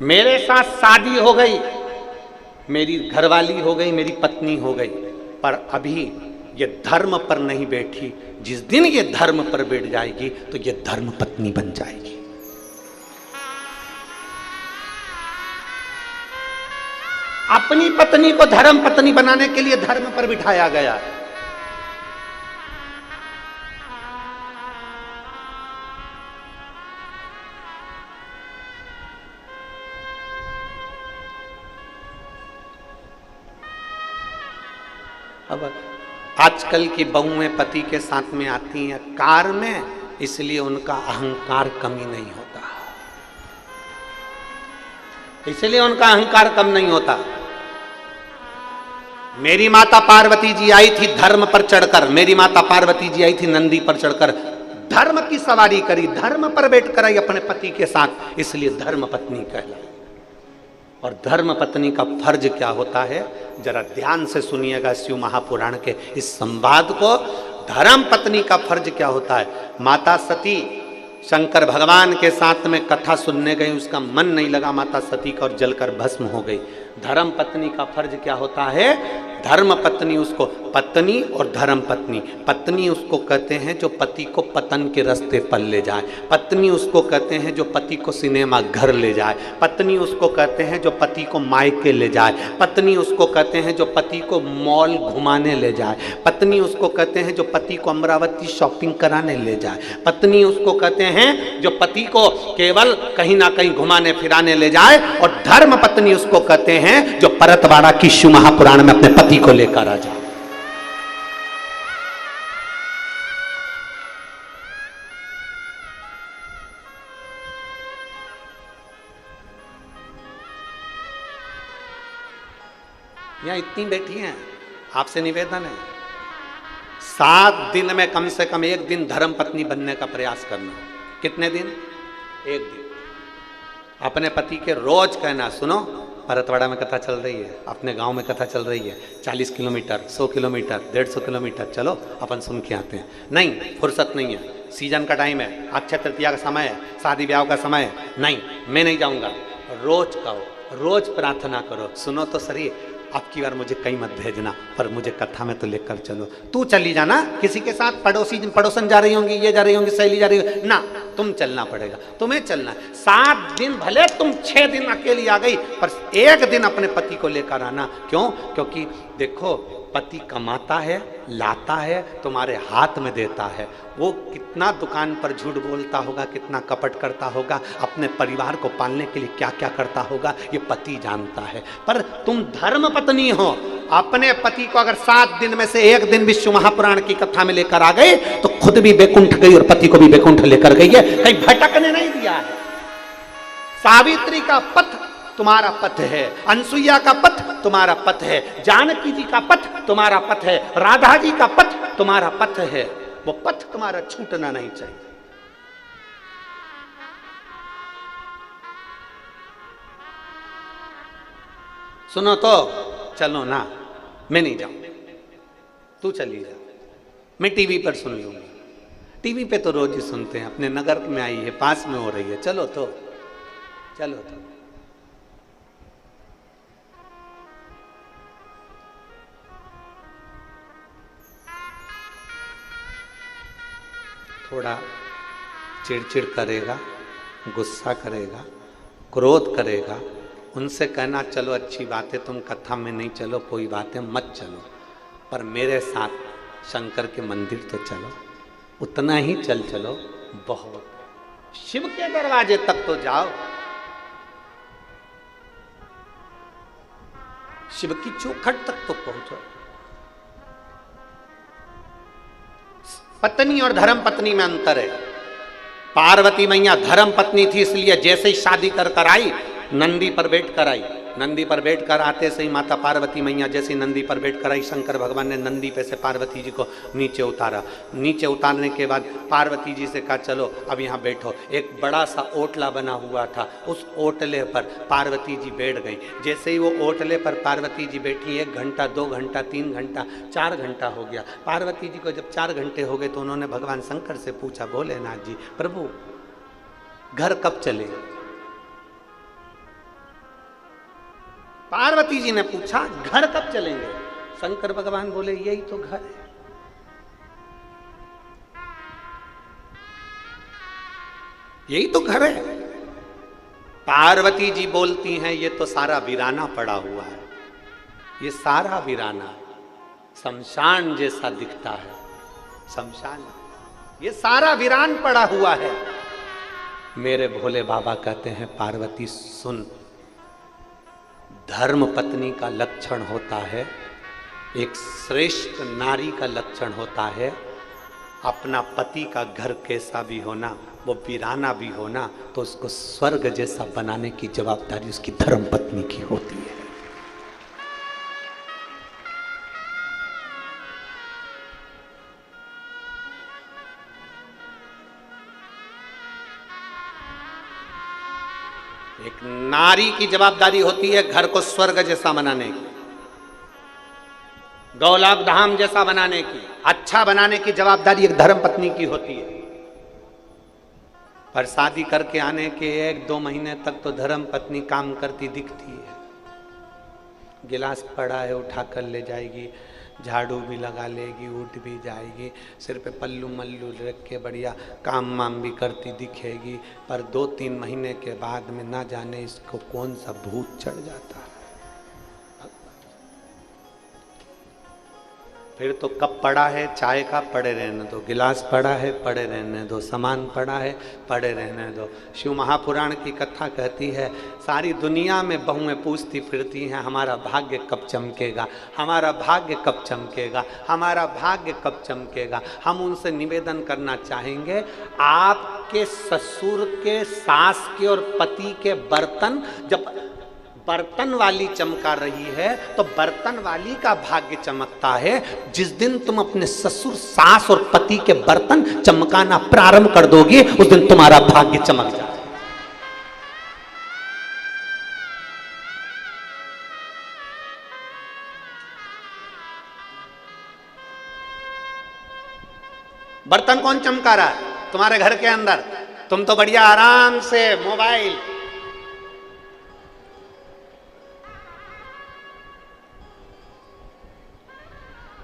मेरे साथ शादी हो गई, मेरी घरवाली हो गई, मेरी पत्नी हो गई, पर अभी ये धर्म पर नहीं बैठी। जिस दिन ये धर्म पर बैठ जाएगी तो ये धर्म पत्नी बन जाएगी। अपनी पत्नी को धर्म पत्नी बनाने के लिए धर्म पर बिठाया गया है। अब आजकल की बहुएं पति के साथ में आती हैं कार में, इसलिए उनका अहंकार कमी नहीं होता, इसलिए उनका अहंकार कम नहीं होता। मेरी माता पार्वती जी आई थी धर्म पर चढ़कर, मेरी माता पार्वती जी आई थी नंदी पर चढ़कर, धर्म की सवारी करी, धर्म पर बैठकर आई अपने पति के साथ, इसलिए धर्म पत्नी कहलाई। और धर्म पत्नी का फर्ज क्या होता है, जरा ध्यान से सुनिएगा शिव महापुराण के इस संवाद को। धर्म पत्नी का फर्ज क्या होता है? माता सती शंकर भगवान के साथ में कथा सुनने गई, उसका मन नहीं लगा माता सती का और जलकर भस्म हो गई। धर्म पत्नी का फर्ज क्या होता है? धर्म पत्नी उसको, पत्नी और धर्म पत्नी, पत्नी उसको कहते हैं जो पति को पतन के रास्ते पर ले जाए, पत्नी उसको कहते हैं जो पति को सिनेमा घर ले जाए, पत्नी उसको कहते हैं जो पति को मायके ले जाए, पत्नी उसको कहते हैं जो पति को मॉल घुमाने ले जाए, पत्नी उसको कहते हैं जो पति को अमरावती शॉपिंग कराने ले जाए, पत्नी उसको कहते हैं जो पति को केवल कहीं ना कहीं घुमाने फिराने ले जाए, और धर्म पत्नी उसको कहते हैं जो परतवाड़ा की शिव महापुराण में अपने पति को लेकर आ जाए। यहां इतनी बैठी हैं, आपसे निवेदन है 7 दिन में कम से कम 1 दिन धर्म पत्नी बनने का प्रयास करना। कितने दिन? 1 दिन। अपने पति के रोज कहना, सुनो परतवाड़ा में कथा चल रही है, अपने गांव में कथा चल रही है, 40 किलोमीटर, 100 किलोमीटर, 150 किलोमीटर, चलो अपन सुन के आते हैं। नहीं, फुर्सत नहीं है, सीजन का टाइम है, अक्षय तृतीया का समय है, शादी ब्याह का समय है, नहीं मैं नहीं जाऊंगा। रोज कहो, रोज प्रार्थना करो, सुनो तो सही, अब की बार मुझे कहीं मत भेजना, पर मुझे कथा में तो लेकर चलो। तू चली जाना, किसी के साथ पड़ोसन जा रही होंगी, ये जा रही होंगी, सहेली जा रही होगी ना, तुम चलना पड़ेगा, तुम्हें चलना है। 7 दिन भले तुम 6 दिन अकेली आ गई, पर 1 दिन अपने पति को लेकर आना। क्यों? क्योंकि देखो पति कमाता है, लाता है, तुम्हारे हाथ में देता है। वो कितना दुकान पर झूठ बोलता होगा, कितना कपट करता होगा, अपने परिवार को पालने के लिए क्या क्या करता होगा, ये पति जानता है। पर तुम धर्म पत्नी हो, अपने पति को अगर 7 दिन में से 1 दिन विश्व महापुराण की कथा में लेकर आ गए, तो खुद भी बैकुंठ गई और पति को भी बैकुंठ लेकर गई है, कहीं भटकने नहीं दिया है। सावित्री का पथ तुम्हारा पथ है, अनसुईया का पथ तुम्हारा पथ है, जानकी जी का पथ तुम्हारा पथ है, राधा जी का पथ तुम्हारा पथ है। वो पथ तुम्हारा छूटना नहीं चाहिए। सुनो तो चलो ना, मैं नहीं जाऊं, तू चली जा, मैं टीवी पर सुन लूंगी। टीवी पे तो रोज ही सुनते हैं, अपने नगर में आई है, पास में हो रही है, चलो तो, चलो तो। थोड़ा चिड़चिड़ करेगा, गुस्सा करेगा, क्रोध करेगा, उनसे कहना चलो अच्छी बात है, तुम कथा में नहीं चलो, कोई बात है, मत चलो, पर मेरे साथ शंकर के मंदिर तो चलो, उतना ही चलो, बहुत। शिव के दरवाजे तक तो जाओ, शिव की चौखट तक तो पहुंचो। पत्नी और धर्म पत्नी में अंतर है। पार्वती मैया धर्म पत्नी थी, इसलिए जैसे ही शादी कर आई, नंदी पर बैठ कर आई, नंदी पर बैठ कर आते से ही माता पार्वती मैया जैसे नंदी पर बैठ कर आई, शंकर भगवान ने नंदी पे से पार्वती जी को नीचे उतारा। नीचे उतारने के बाद पार्वती जी से कहा चलो अब यहाँ बैठो। एक बड़ा सा ओटला बना हुआ था, उस ओटले पर पार्वती जी बैठ गई। जैसे ही वो ओटले पर पार्वती जी बैठी, 1 घंटा, 2 घंटा, 3 घंटा, 4 घंटा हो गया। पार्वती जी को जब 4 घंटे हो गए तो उन्होंने भगवान शंकर से पूछा, भोलेनाथ जी प्रभु घर कब चले? पार्वती जी ने पूछा घर कब चलेंगे? शंकर भगवान बोले यही तो घर है, यही तो घर है। पार्वती जी बोलती हैं ये तो सारा वीराना पड़ा हुआ है, ये सारा वीराना शमशान जैसा दिखता है, शमशान, ये सारा वीरान पड़ा हुआ है। मेरे भोले बाबा कहते हैं पार्वती सुन, धर्म पत्नी का लक्षण होता है, एक श्रेष्ठ नारी का लक्षण होता है, अपना पति का घर कैसा भी होना, वो वीराना भी होना, तो उसको स्वर्ग जैसा बनाने की जवाबदारी उसकी धर्म पत्नी की होती है। एक नारी की जवाबदारी होती है घर को स्वर्ग जैसा बनाने की, गौलाक धाम जैसा बनाने की, अच्छा बनाने की जवाबदारी एक धर्म पत्नी की होती है। पर शादी करके आने के 1-2 महीने तक तो धर्म पत्नी काम करती दिखती है, गिलास पड़ा है उठा कर ले जाएगी, झाड़ू भी लगा लेगी, उठ भी जाएगी, सिर पे पल्लू मल्लू रख के बढ़िया काम वाम भी करती दिखेगी, पर 2-3 महीने के बाद में ना जाने इसको कौन सा भूत चढ़ जाता है। फिर तो कप पड़ा है चाय का, पड़े रहने दो, गिलास पड़ा है पड़े रहने दो, सामान पड़ा है पड़े रहने दो। शिव महापुराण की कथा कहती है सारी दुनिया में बहुएं पूछती फिरती हैं हमारा भाग्य कब चमकेगा, हमारा भाग्य कब चमकेगा, हमारा भाग्य कब चमकेगा। हम उनसे निवेदन करना चाहेंगे आपके ससुर के, सास के और पति के बर्तन जब बर्तन वाली चमका रही है तो बर्तन वाली का भाग्य चमकता है। जिस दिन तुम अपने ससुर, सास और पति के बर्तन चमकाना प्रारंभ कर दोगे उस दिन तुम्हारा भाग्य चमक जाएगा। बर्तन कौन चमका रहा है तुम्हारे घर के अंदर? तुम तो बढ़िया आराम से मोबाइल,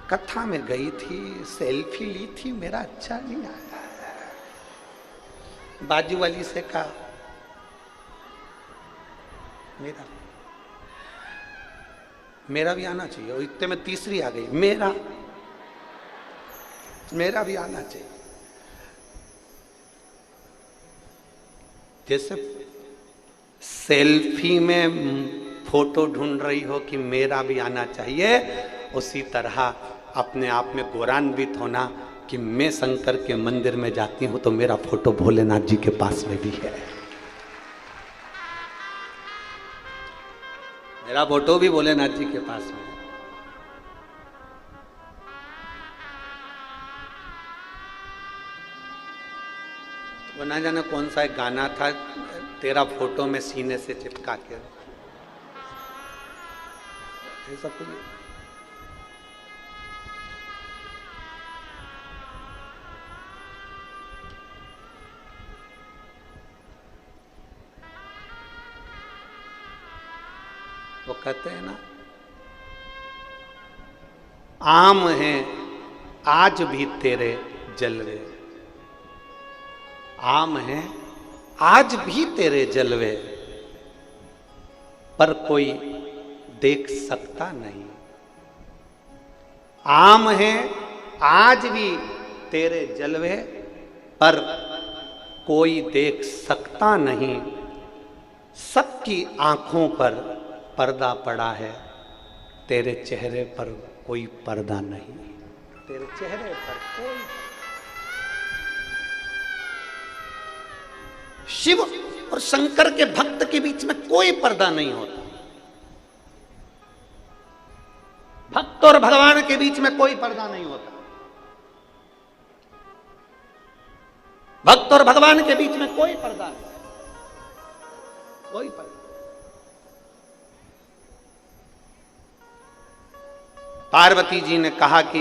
कथा में गई थी, सेल्फी ली थी, मेरा अच्छा नहीं आया। बाजू वाली से कहा मेरा भी आना चाहिए, और इतने में तीसरी आ गई, मेरा भी आना चाहिए। जैसे सेल्फी में फोटो ढूंढ रही हो कि मेरा भी आना चाहिए, उसी तरह अपने आप में गौरवान्वित होना कि मैं शंकर के मंदिर में जाती हूं तो मेरा फोटो भोलेनाथ जी के पास में भी है, मेरा फोटो भी भोलेनाथ जी के पास में है। वो ना जाने कौन सा एक गाना था, तेरा फोटो में सीने से चिपका के, ऐसा कुछ। वो कहते हैं ना, आम है आज भी तेरे जलवे, आम है आज भी तेरे जलवे, पर कोई देख सकता नहीं। आम है आज भी तेरे जलवे, पर कोई देख सकता नहीं। सबकी आंखों पर पर्दा पड़ा है, तेरे चेहरे पर कोई पर्दा नहीं, तेरे चेहरे पर कोई। शिव और शंकर के भक्त के बीच में कोई पर्दा नहीं होता, भक्त और भगवान के बीच में कोई पर्दा नहीं होता, भक्त और भगवान के बीच में कोई पर्दा नहीं, कोई पर्दा। पार्वती जी ने कहा कि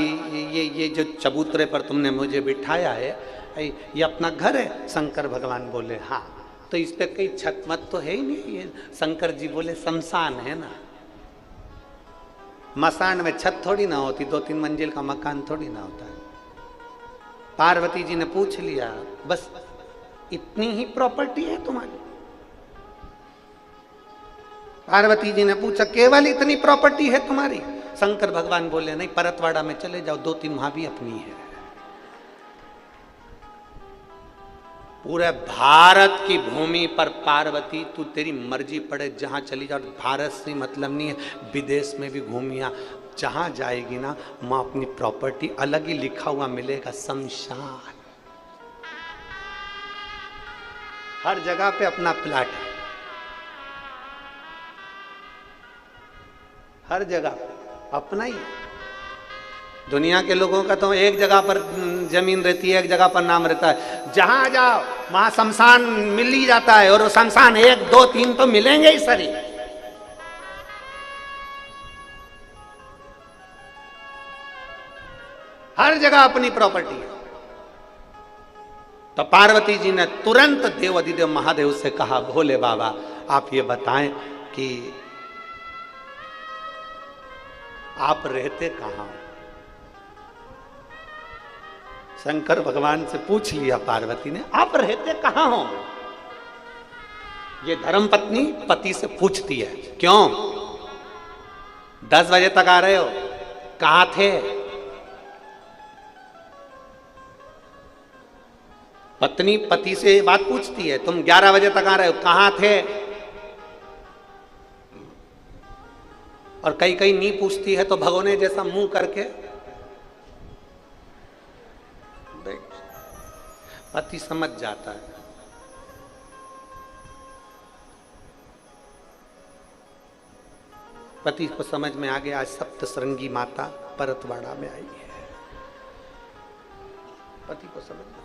ये जो चबूतरे पर तुमने मुझे बिठाया है ये अपना घर है? शंकर भगवान बोले हाँ। तो इस पे कोई छत मत तो है ही नहीं। ये शंकर जी बोले शमशान है ना, मसान में छत थोड़ी ना होती, 2-3 मंजिल का मकान थोड़ी ना होता है। पार्वती जी ने पूछ लिया, बस इतनी ही प्रॉपर्टी है तुम्हारी? पार्वती जी ने पूछा केवल इतनी प्रॉपर्टी है तुम्हारी? शंकर भगवान बोले नहीं, परतवाड़ा में चले जाओ, 2-3 वहां भी अपनी है। पूरे भारत की भूमि पर पार्वती तू तेरी मर्जी पड़े जहां चली जाओ, भारत से मतलब नहीं है, विदेश में भी घूमिया, जहां जाएगी ना वहां अपनी प्रॉपर्टी अलग ही लिखा हुआ मिलेगा, शमशान। हर जगह पे अपना प्लाट है, हर जगह अपना ही। दुनिया के लोगों का तो एक जगह पर जमीन रहती है, एक जगह पर नाम रहता है, जहां जाओ वहां शमशान मिल ही जाता है, और शमशान 1, 2, 3 तो मिलेंगे ही सरी। हर जगह अपनी प्रॉपर्टी है। तो पार्वती जी ने तुरंत देव अधिदेव महादेव से कहा, भोले बाबा आप ये बताएं कि आप रहते कहां? शंकर भगवान से पूछ लिया पार्वती ने, आप रहते कहां हो? ये धर्मपत्नी पति से पूछती है, क्यों 10 बजे तक आ रहे हो, कहां थे? पत्नी पति से बात पूछती है, तुम 11 बजे तक आ रहे हो, कहां थे? और कई कई नहीं पूछती है तो भगोने जैसा मुंह करके पति समझ जाता है। पति को समझ में आ गया, आज सप्तश्रृंगी माता परतवाड़ा में आई है। पति को समझ में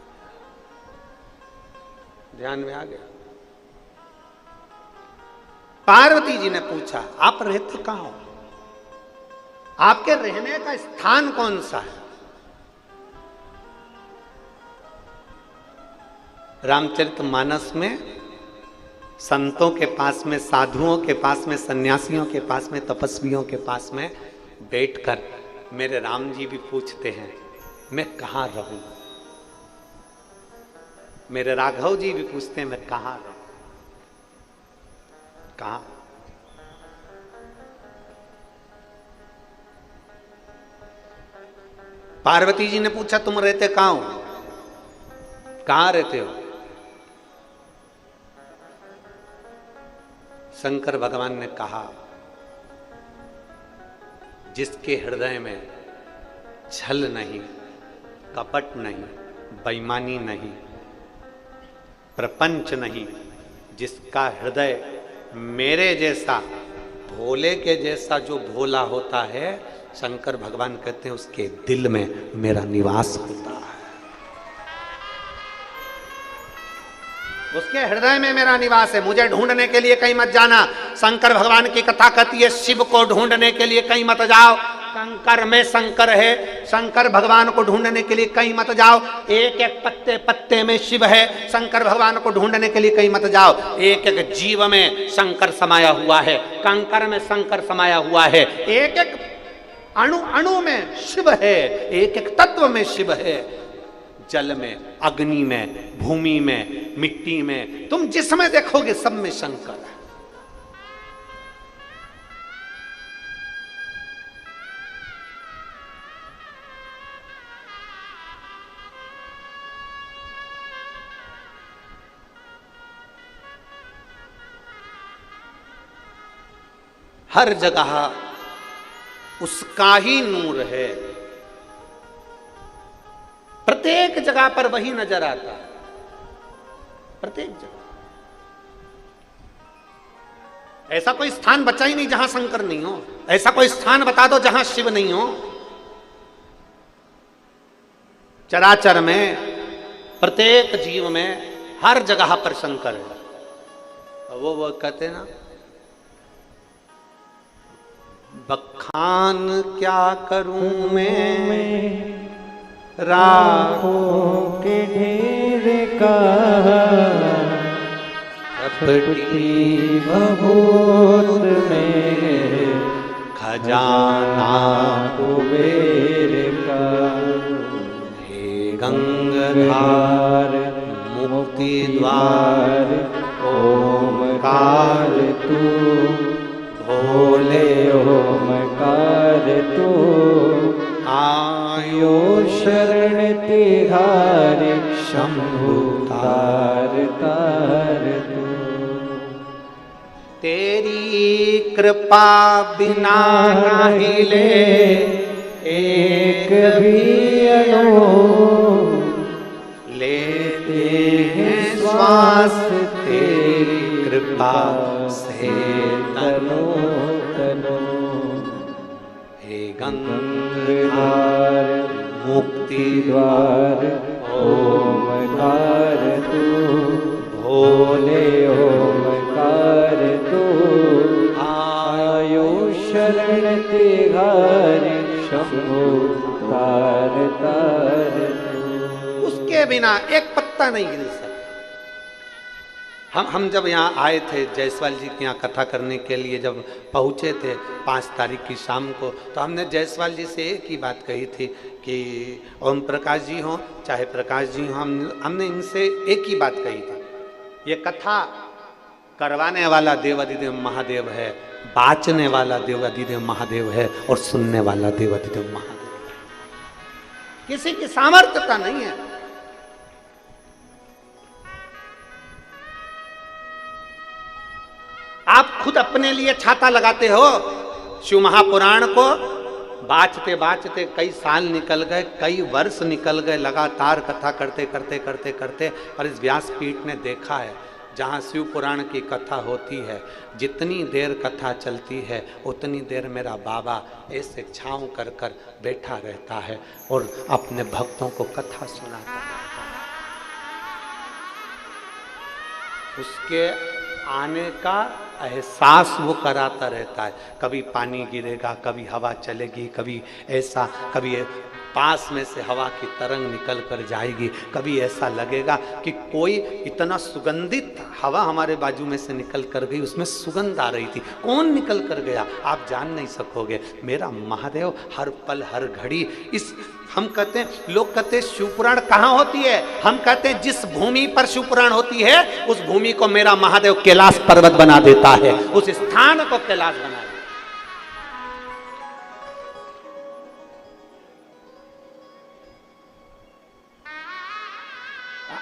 ध्यान में आ गया। पार्वती जी ने पूछा, आप रहते कहां हो? आपके रहने का स्थान कौन सा है? रामचरितमानस में संतों के पास में, साधुओं के पास में, सन्यासियों के पास में, तपस्वियों के पास में बैठकर मेरे राम जी भी पूछते हैं मैं कहां रहूं। मेरे राघव जी भी पूछते हैं मैं कहां रहूं, कहां। पार्वती जी ने पूछा तुम रहते कहां हो, कहां रहते हो? शंकर भगवान ने कहा, जिसके हृदय में छल नहीं, कपट नहीं, बेईमानी नहीं, प्रपंच नहीं, जिसका हृदय मेरे जैसा, भोले के जैसा जो भोला होता है, शंकर भगवान कहते हैं उसके दिल में मेरा निवास होता है, उसके हृदय में मेरा निवास है। मुझे ढूंढने के लिए कहीं मत जाना। शंकर भगवान की कथा कहती है शिव को ढूंढने के लिए कहीं मत जाओ, कंकर में शंकर है। शंकर भगवान को ढूंढने के लिए कहीं मत जाओ, एक एक पत्ते पत्ते में शिव है। शंकर भगवान को ढूंढने के लिए कहीं मत जाओ, एक एक जीव में शंकर समाया हुआ है, कंकर में शंकर समाया हुआ है, एक एक अणु अणु में शिव है, एक एक तत्व में शिव है। जल में, अग्नि में, भूमि में, मिट्टी में, तुम जिसमें देखोगे सब में शंकर है। हर जगह उसका ही नूर है, प्रत्येक जगह पर वही नजर आता है, प्रत्येक जगह। ऐसा कोई स्थान बचा ही नहीं जहां शंकर नहीं हो, ऐसा कोई स्थान बता दो जहां शिव नहीं हो। चराचर में, प्रत्येक जीव में, हर जगह पर शंकर है। वो कहते ना, बखान क्या करूं मैं राहों के ढेर का, कपटी भभूत में खजाना कुबेर का। हे गंगाधार मुक्ति द्वार ओमकार तू, भोले ओमकार तू, आयो शरण तिहारी शंभु तार तार तू। तेरी कृपा बिना नहीं ले एक भी अणु, लेते हैं श्वास तेरी कृपा से तनो तनो। हे गंगाधार मुक्ति द्वार ओमकार तू, भोले ओमकार तू, आयो शरण तिहारी शंभु तार तार। उसके बिना एक पत्ता नहीं हिल सकता। हम जब यहाँ आए थे जायसवाल जी के यहाँ कथा करने के लिए, जब पहुँचे थे 5 तारीख की शाम को, तो हमने जायसवाल जी से एक ही बात कही थी कि ओम प्रकाश जी हों चाहे प्रकाश जी हों, हमने इनसे एक ही बात कही थी, ये कथा करवाने वाला देवाधिदेव महादेव है, बाचने वाला देवाधिदेव महादेव है और सुनने वाला देवाधिदेव महादेव है। किसी की सामर्थ्यता नहीं है। आप खुद अपने लिए छाता लगाते हो। शिव महापुराण को बाचते बाचते कई साल निकल गए, कई वर्ष निकल गए, लगातार कथा करते करते करते करते, और इस व्यासपीठ ने देखा है जहाँ शिव पुराण की कथा होती है, जितनी देर कथा चलती है उतनी देर मेरा बाबा ऐसे छाँव कर कर बैठा रहता है और अपने भक्तों को कथा सुनाता रहता है। उसके आने का एहसास वो कराता रहता है। कभी पानी गिरेगा, कभी हवा चलेगी, कभी ऐसा, कभी पास में से हवा की तरंग निकल कर जाएगी, कभी ऐसा लगेगा कि कोई इतना सुगंधित हवा हमारे बाजू में से निकल कर गई, उसमें सुगंध आ रही थी, कौन निकल कर गया आप जान नहीं सकोगे। मेरा महादेव हर पल हर घड़ी इस, हम कहते हैं, लोग कहते हैं शिवपुराण कहाँ होती है, हम कहते हैं जिस भूमि पर शिवपुराण होती है उस भूमि को मेरा महादेव कैलाश पर्वत बना देता है, उस स्थान को कैलाश बना देता है।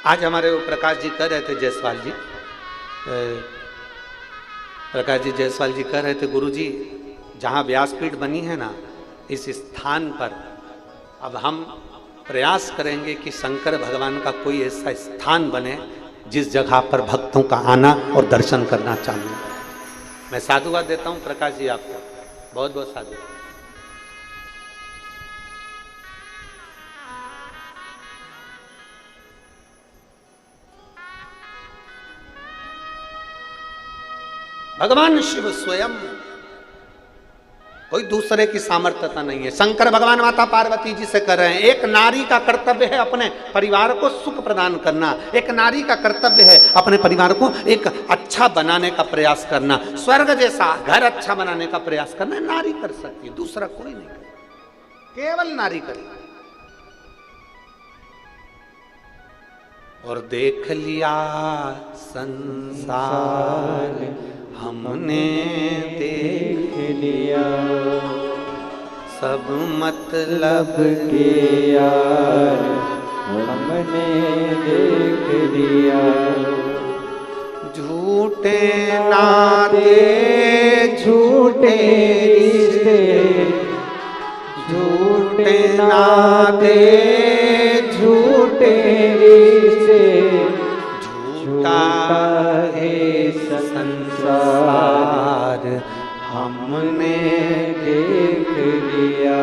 आज हमारे वो प्रकाश जी कह रहे थे, जायसवाल जी, प्रकाश जी जायसवाल जी कह रहे थे, गुरुजी जहाँ व्यासपीठ बनी है ना, इस स्थान पर अब हम प्रयास करेंगे कि शंकर भगवान का कोई ऐसा स्थान बने जिस जगह पर भक्तों का आना और दर्शन करना चालू है। मैं साधुवाद देता हूँ प्रकाश जी आपको, बहुत बहुत साधुवाद। भगवान शिव स्वयं, कोई दूसरे की सामर्थ्यता नहीं है। शंकर भगवान माता पार्वती जी से कर रहे हैं, एक नारी का कर्तव्य है अपने परिवार को सुख प्रदान करना, एक नारी का कर्तव्य है अपने परिवार को एक अच्छा बनाने का प्रयास करना, स्वर्ग जैसा घर अच्छा बनाने का प्रयास करना नारी कर सकती है, दूसरा कोई नहीं करे, केवल नारी करे। और देख लिया संसार हमने देख लिया, सब मतलब के यार हमने देख लिया, झूठे नाते झूठे रिश्ते, झूठे नाते झूठे रिश्ते, झूठा है संसार हमने देख लिया,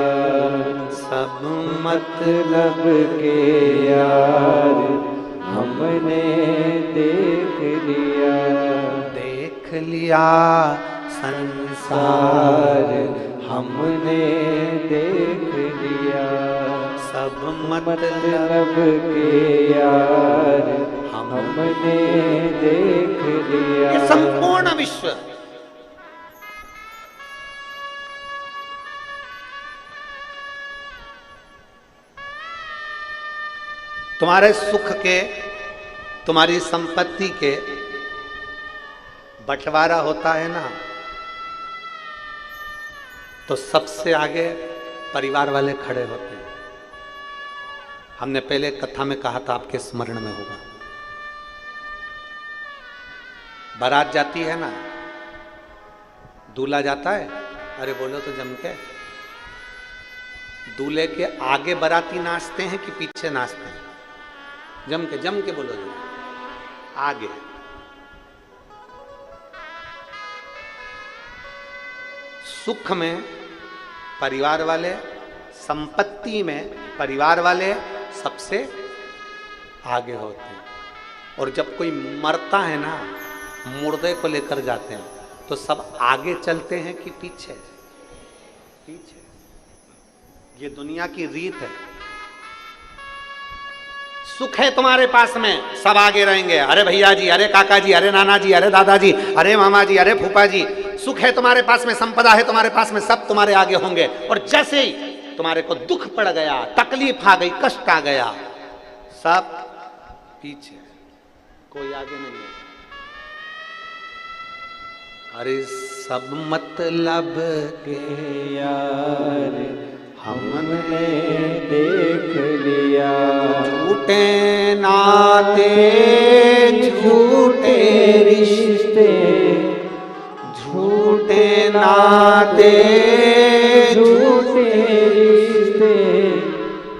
सब मतलब के यार हमने देख लिया, देख लिया संसार हमने देख लिया, सब मतलब के यार हमने देख लिया। ये संपूर्ण विश्व तुम्हारे सुख के, तुम्हारी संपत्ति के बंटवारा होता है ना, तो सबसे आगे परिवार वाले खड़े होते हैं। हमने पहले कथा में कहा था, आपके स्मरण में होगा, बारात जाती है ना, दूल्हा जाता है, अरे बोलो तो जम के, दूल्हे के आगे बाराती नाचते हैं कि पीछे नाचते हैं? जम के बोलो जी, आगे। सुख में परिवार वाले, संपत्ति में परिवार वाले सबसे आगे होते हैं। और जब कोई मरता है ना, मुर्दे को लेकर जाते हैं, तो सब आगे चलते हैं कि पीछे? पीछे। ये दुनिया की रीत है। सुख है तुम्हारे पास में, सब आगे रहेंगे, अरे भैया जी, अरे काका जी, अरे नाना जी, अरे दादाजी, अरे मामा जी, अरे फूफा जी। सुख है तुम्हारे पास में, संपदा है तुम्हारे पास में, सब तुम्हारे आगे होंगे। और जैसे ही तुम्हारे को दुख पड़ गया, तकलीफ आ गई, कष्ट आ गया, सब पीछे, कोई आगे नहीं है। अरे सब मतलब के यार हमने देख लिया, झूठे नाते झूठे रिश्ते, झूठे नाते झूठे रिश्ते,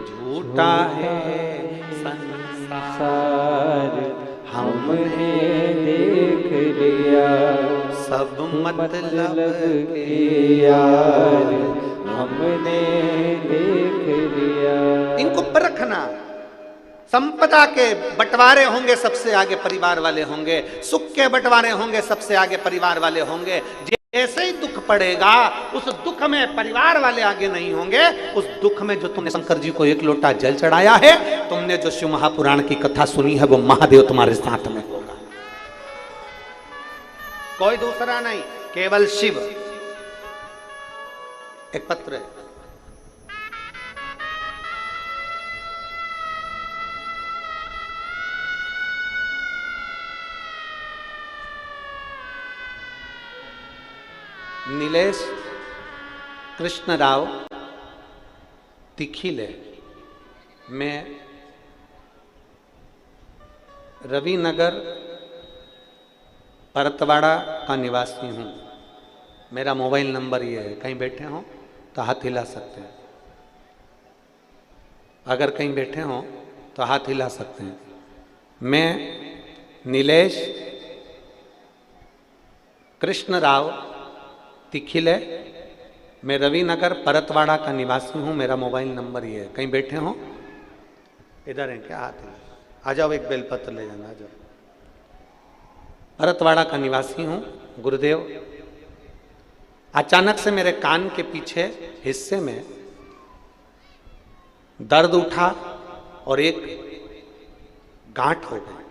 झूठा है संसार हमने देख लिया, सब मतलब के यार हमने देख लिया। इनको परखना। संपदा के बंटवारे होंगे, सबसे आगे परिवार वाले होंगे। सुख के बंटवारे होंगे, सबसे आगे परिवार वाले होंगे। जैसे ही दुख पड़ेगा, उस दुख में परिवार वाले आगे नहीं होंगे। उस दुख में जो तुमने शंकर जी को एक लोटा जल चढ़ाया है, तुमने जो शिव महापुराण की कथा सुनी है, वो महादेव तुम्हारे साथ में होगा, कोई दूसरा नहीं, केवल शिव। एक पत्र है, नीलेश कृष्ण राव तिखिले, मैं रविनगर परतवाड़ा का निवासी हूँ। मेरा मोबाइल नंबर ये है, कहीं बैठे हो तो हाथ हिला सकते हैं, अगर कहीं बैठे हो तो हाथ हिला सकते हैं। मैं नीलेश कृष्ण राव तिखिले, मैं रविनगर परतवाड़ा का निवासी हूँ। मेरा मोबाइल नंबर ये है, कहीं बैठे हो, इधर है क्या, हाथ हिला, आ जाओ, एक बेलपत्र ले जाना, आ जाओ। परतवाड़ा का निवासी हूँ गुरुदेव। अचानक से मेरे कान के पीछे हिस्से में दर्द उठा और एक गांठ हो गई,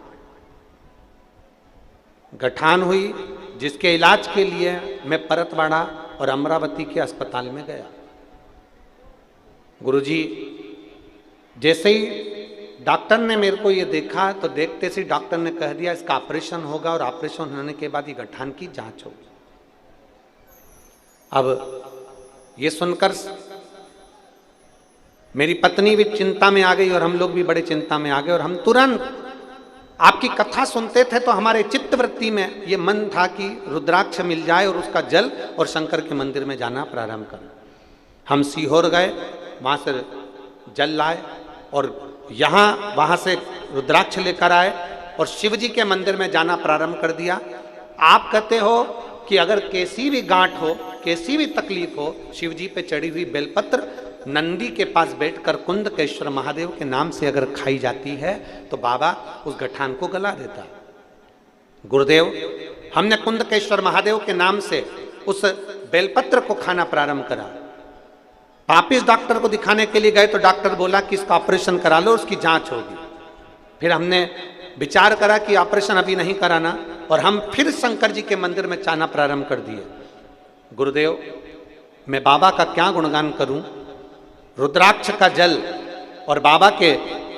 गठान हुई, जिसके इलाज के लिए मैं परतवाड़ा और अमरावती के अस्पताल में गया। गुरुजी, जैसे ही डॉक्टर ने मेरे को ये देखा, तो देखते से डॉक्टर ने कह दिया इसका ऑपरेशन होगा, और ऑपरेशन होने के बाद ये गठान की जांच होगी। अब ये सुनकर मेरी पत्नी भी चिंता में आ गई और हम लोग भी बड़े चिंता में आ गए। और हम तुरंत आपकी कथा सुनते थे तो हमारे चित्तवृत्ति में ये मन था कि रुद्राक्ष मिल जाए और उसका जल और शंकर के मंदिर में जाना प्रारंभ करें। हम सीहोर गए, वहाँ से जल लाए और यहाँ वहाँ से रुद्राक्ष लेकर आए और शिव जी के मंदिर में जाना प्रारंभ कर दिया। आप कहते हो कि अगर कैसी भी गांठ हो, कैसी भी तकलीफ हो, शिव जी पे चढ़ी हुई बेलपत्र नंदी के पास बैठकर कुंदकेश्वर महादेव के नाम से अगर खाई जाती है तो बाबा उस गठान को गला देता। गुरुदेव, हमने कुंदकेश्वर महादेव के नाम से उस बेलपत्र को खाना प्रारंभ करा। वापिस डॉक्टर को दिखाने के लिए गए तो डॉक्टर बोला कि इसका ऑपरेशन करा लो, उसकी जांच होगी। फिर हमने विचार करा कि ऑपरेशन अभी नहीं कराना और हम फिर शंकर जी के मंदिर में जाना प्रारंभ कर दिए। गुरुदेव, मैं बाबा का क्या गुणगान करूं। रुद्राक्ष का जल और बाबा के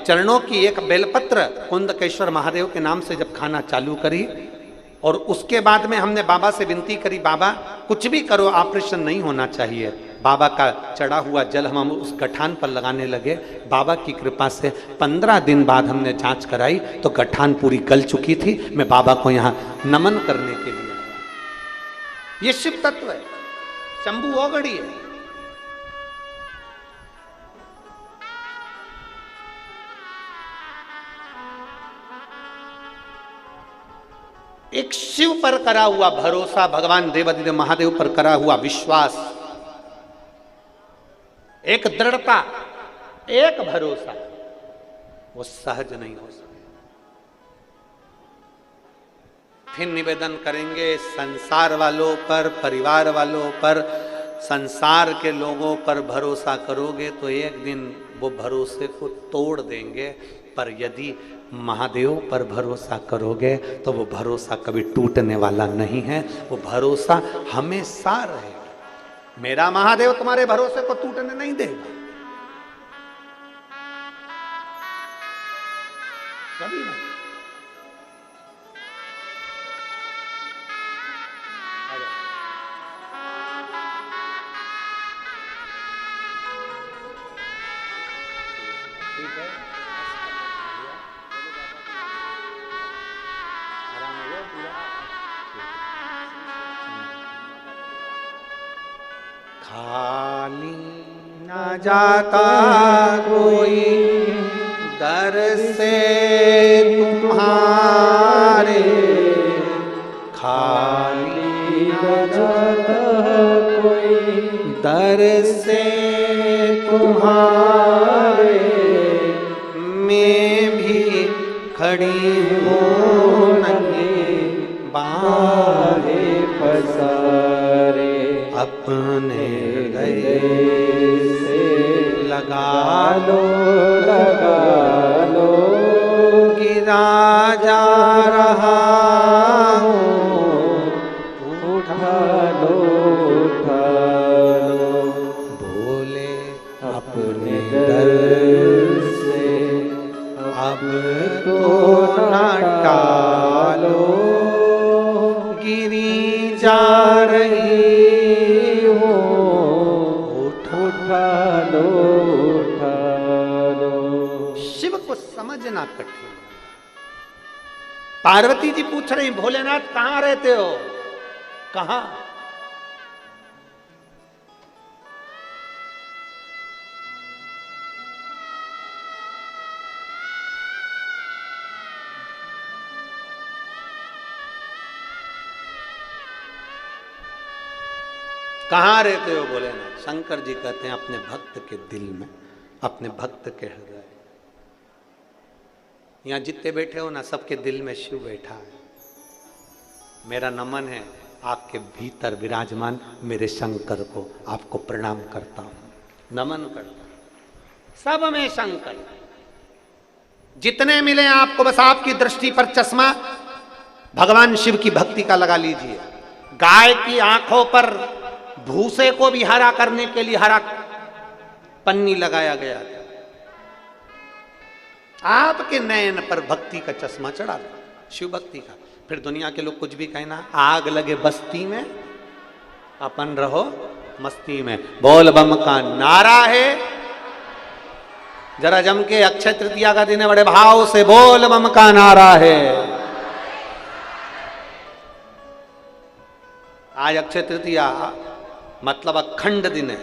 चरणों की एक बेलपत्र कुंदकेश्वर महादेव के नाम से जब खाना चालू करी और उसके बाद में हमने बाबा से विनती करी, बाबा कुछ भी करो, ऑपरेशन नहीं होना चाहिए। बाबा का चढ़ा हुआ जल हम उस गठान पर लगाने लगे। बाबा की कृपा से 15 दिन बाद हमने जांच कराई तो गठान पूरी गल चुकी थी। मैं बाबा को यहाँ नमन करने के लिए आया। ये शिव तत्व है, शंभू ओगड़ी है। एक शिव पर करा हुआ भरोसा, भगवान देवादिदेव महादेव पर करा हुआ विश्वास, एक दृढ़ता, एक भरोसा, वो सहज नहीं हो सकता। फिर निवेदन करेंगे संसार वालों पर, परिवार वालों पर, संसार के लोगों पर भरोसा करोगे तो एक दिन वो भरोसे को तोड़ देंगे। पर यदि महादेव पर भरोसा करोगे तो वो भरोसा कभी टूटने वाला नहीं है, वो भरोसा हमेशा रहेगा। मेरा महादेव तुम्हारे भरोसे को टूटने नहीं देगा, कभी नहीं। ठीक है, खाली न जाता कोई दर से तुम्हारे, खाली न जाता कोई दर से तुम्हारे, मैं भी खड़ी हूँ नंगे बाहे पसारे, अपने गए से लगा लो गिरा जा रहा हूँ, उठा लो भोले अपने दर से अब तो न टालो, गिरी जा रही हो, उठा लो। शिव को समझना कठिन। पार्वती जी पूछ रही, भोलेनाथ कहां रहते हो, कहां? कहां रहते हो भोलेनाथ? शंकर जी कहते हैं अपने भक्त के दिल में, अपने भक्त के हृदय। यहां जितने बैठे हो ना, सबके दिल में शिव बैठा है। मेरा नमन है आपके भीतर विराजमान मेरे शंकर को, आपको प्रणाम करता हूं, नमन करता हूं। सब में शंकर, जितने मिले आपको बस आपकी दृष्टि पर चश्मा भगवान शिव की भक्ति का लगा लीजिए। गाय की आंखों पर भूसे को भी हरा करने के लिए हरा पन्नी लगाया गया था। आपके नयन पर भक्ति का चश्मा चढ़ा दो, शिव भक्ति का। फिर दुनिया के लोग कुछ भी कहना, आग लगे बस्ती में अपन रहो मस्ती में, बोल बम का नारा है। जरा जम के, अक्षय तृतीया का दिन है, बड़े भाव से बोल बम का नारा है। आज अक्षय तृतीया मतलब अखंड दिन है।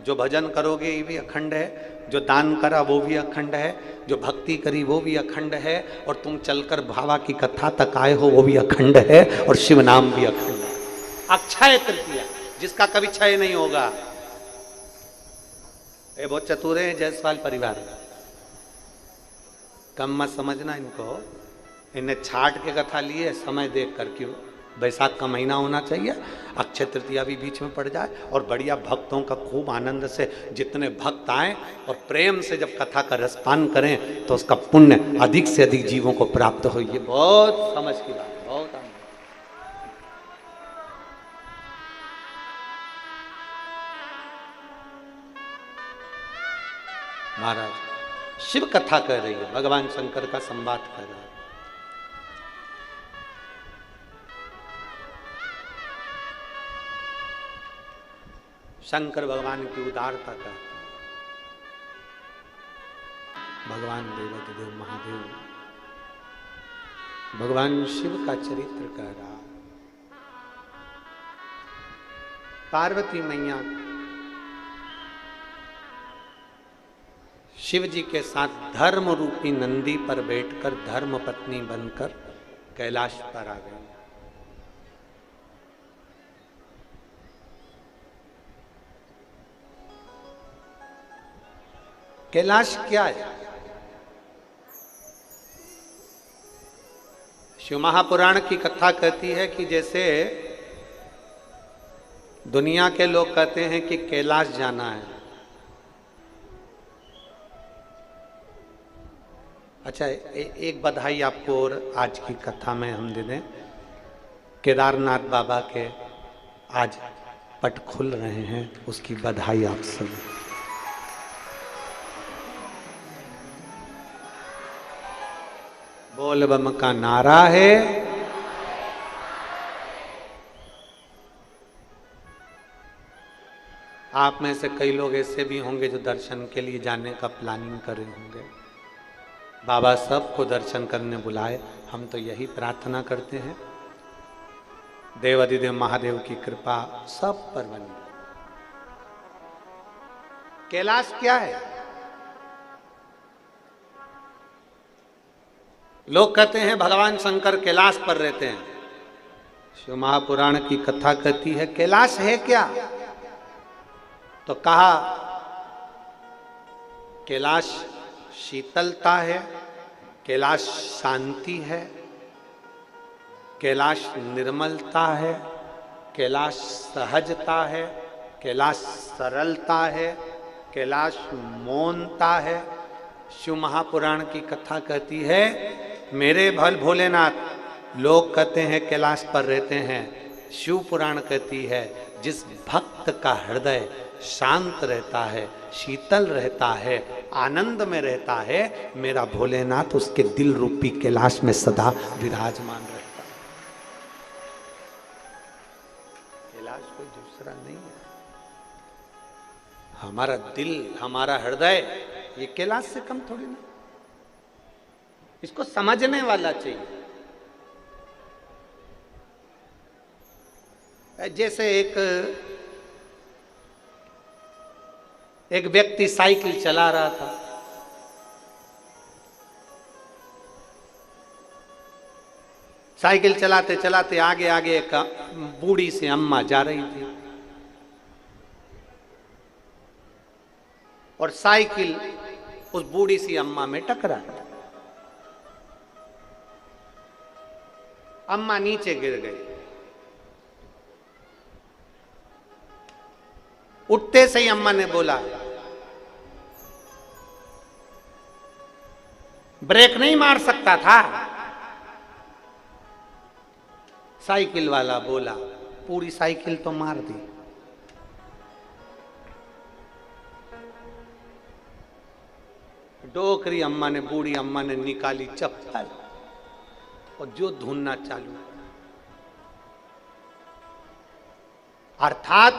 जो भजन करोगे ये भी अखंड है, जो दान करा वो भी अखंड है, जो भक्ति करी वो भी अखंड है, और तुम चलकर भावा की कथा तक आए हो वो भी अखंड है, और शिव नाम भी अखंड है। अक्षय तृतीया जिसका कभी क्षय नहीं होगा। ये बहुत चतुर है जायसवाल परिवार, कम मत समझना इनको। इन्हें छाट के कथा लिए समय देख कर, क्यों बैसाख का महीना होना चाहिए, अक्षय तृतीया भी बीच में पड़ जाए, और बढ़िया भक्तों का खूब आनंद से जितने भक्त आए और प्रेम से जब कथा का रसपान करें तो उसका पुण्य अधिक से अधिक जीवों को प्राप्त हो। ये बहुत समझ की बात है, बहुत आनंद। महाराज शिव कथा कर रही है, भगवान शंकर का संवाद कर रहा है। शंकर भगवान की उदारता का, भगवान देवदेव महादेव भगवान शिव का चरित्र कह रहा। पार्वती मैया शिव जी के साथ धर्म रूपी नंदी पर बैठकर धर्म पत्नी बनकर कैलाश पर आ गई। कैलाश क्या है? शिव महापुराण की कथा कहती है कि जैसे दुनिया के लोग कहते हैं कि कैलाश जाना है, अच्छा, एक बधाई आपको और आज की कथा में हम दे दें। केदारनाथ बाबा के आज पट खुल रहे हैं, उसकी बधाई आप सब। बोल बम का नारा है। आप में से कई लोग ऐसे भी होंगे जो दर्शन के लिए जाने का प्लानिंग कर रहे होंगे। बाबा सबको दर्शन करने बुलाए, हम तो यही प्रार्थना करते हैं देवाधिदेव महादेव की कृपा सब पर बनी। कैलाश क्या है? लोग कहते हैं भगवान शंकर कैलाश पर रहते हैं। शिव महापुराण की कथा कहती है कैलाश है क्या? तो कहा कैलाश शीतलता है, कैलाश शांति है, कैलाश निर्मलता है, कैलाश सहजता है, कैलाश सरलता है, कैलाश मौनता है। शिव महापुराण की कथा कहती है मेरे भल भोलेनाथ लोग कहते हैं कैलाश पर रहते हैं, शिव पुराण कहती है जिस भक्त का हृदय शांत रहता है, शीतल रहता है, आनंद में रहता है, मेरा भोलेनाथ उसके दिल रूपी कैलाश में सदा विराजमान रहता है। कैलाश कोई दूसरा नहीं है, हमारा दिल, हमारा हृदय, ये कैलाश से कम थोड़ी ना। इसको समझने वाला चाहिए। जैसे एक व्यक्ति साइकिल चला रहा था, साइकिल चलाते चलाते आगे आगे एक बूढ़ी सी अम्मा जा रही थी और साइकिल उस बूढ़ी सी अम्मा में टकरा। अम्मा नीचे गिर गई। उठते से ही अम्मा ने बोला ब्रेक नहीं मार सकता था? साइकिल वाला बोला पूरी साइकिल तो मार दी। डोकरी अम्मा ने, बूढ़ी अम्मा ने निकाली चप्पल और जो धुनना चालू। अर्थात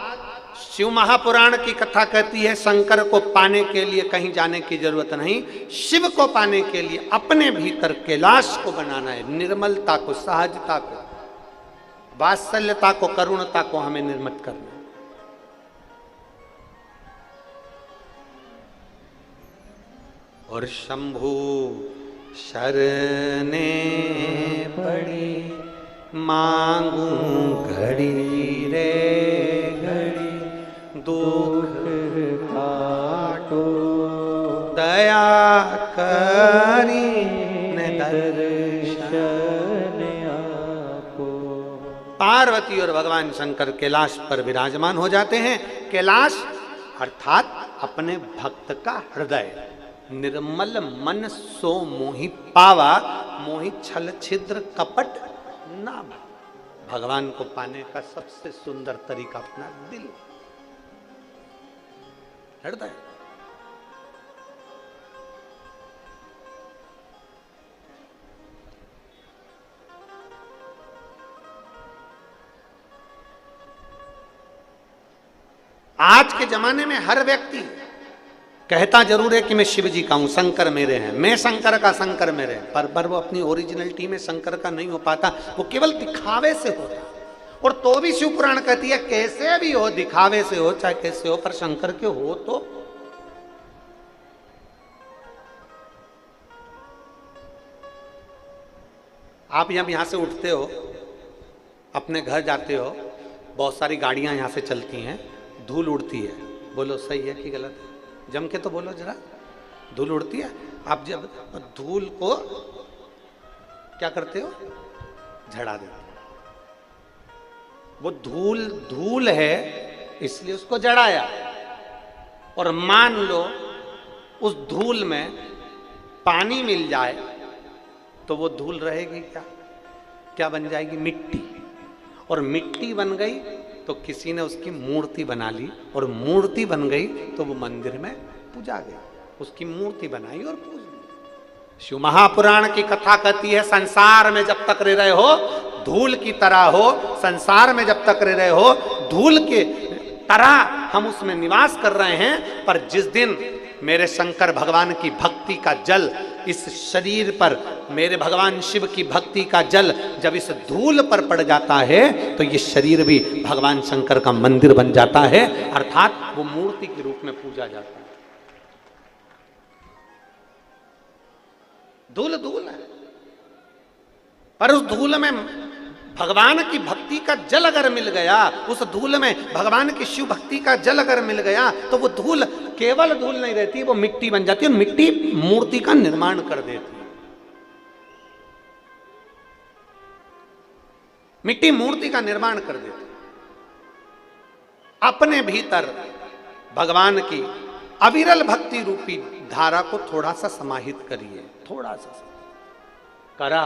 शिव महापुराण की कथा कहती है शंकर को पाने के लिए कहीं जाने की जरूरत नहीं, शिव को पाने के लिए अपने भीतर कैलाश को बनाना है। निर्मलता को, सहजता को, वात्सल्यता को, करुणता को हमें निर्मित करना है। और शंभु शरणे पड़ी मांगू घड़ी रे घड़ी, दुख काटो दया करी दर्शन आपो। पार्वती और भगवान शंकर कैलाश पर विराजमान हो जाते हैं। कैलाश अर्थात अपने भक्त का हृदय। निर्मल मन सो मोहि पावा, मोहि छल छिद्र कपट ना। भगवान को पाने का सबसे सुंदर तरीका अपना दिल, हृदय। आज के जमाने में हर व्यक्ति कहता जरूर है कि मैं शिव जी का हूं, शंकर मेरे हैं, मैं शंकर का, शंकर मेरे हैं, पर वो अपनी ओरिजिनलिटी में शंकर का नहीं हो पाता। वो केवल दिखावे से होता। और तो भी शिव पुराण कहती है कैसे भी हो, दिखावे से हो चाहे कैसे हो, पर शंकर के हो तो। आप यहां से उठते हो, अपने घर जाते हो, बहुत सारी गाड़ियां यहां से चलती हैं, धूल उड़ती है। बोलो सही है कि गलत है? जम के तो बोलो जरा। धूल उड़ती है। आप जब धूल को क्या करते हो? झड़ा देते हो। वो धूल है इसलिए उसको जड़ाया। और मान लो उस धूल में पानी मिल जाए तो वो धूल रहेगी क्या? क्या बन जाएगी? मिट्टी। और मिट्टी बन गई तो किसी ने उसकी मूर्ति बना ली, और मूर्ति बन गई तो वो मंदिर में पूजा गई, उसकी मूर्ति बनाई और पूज ली। शिव महापुराण की कथा कहती है, संसार में जब तक रह रहे हो धूल की तरह हो, संसार में जब तक रह रहे हो धूल के तरह हम उसमें निवास कर रहे हैं। पर जिस दिन मेरे शंकर भगवान की भक्ति का जल इस शरीर पर, मेरे भगवान शिव की भक्ति का जल जब इस धूल पर पड़ जाता है तो ये शरीर भी भगवान शंकर का मंदिर बन जाता है, अर्थात वो मूर्ति के रूप में पूजा जाता है। धूल धूल है, पर उस धूल में भगवान की भक्ति का जल अगर मिल गया, उस धूल में भगवान की शिव भक्ति का जल अगर मिल गया तो वो धूल केवल धूल नहीं रहती, वो मिट्टी बन जाती है, और मिट्टी मूर्ति का निर्माण कर देती है। मिट्टी मूर्ति का निर्माण कर देती है। अपने भीतर भगवान की अविरल भक्ति रूपी धारा को थोड़ा सा समाहित करिए, थोड़ा सा करा।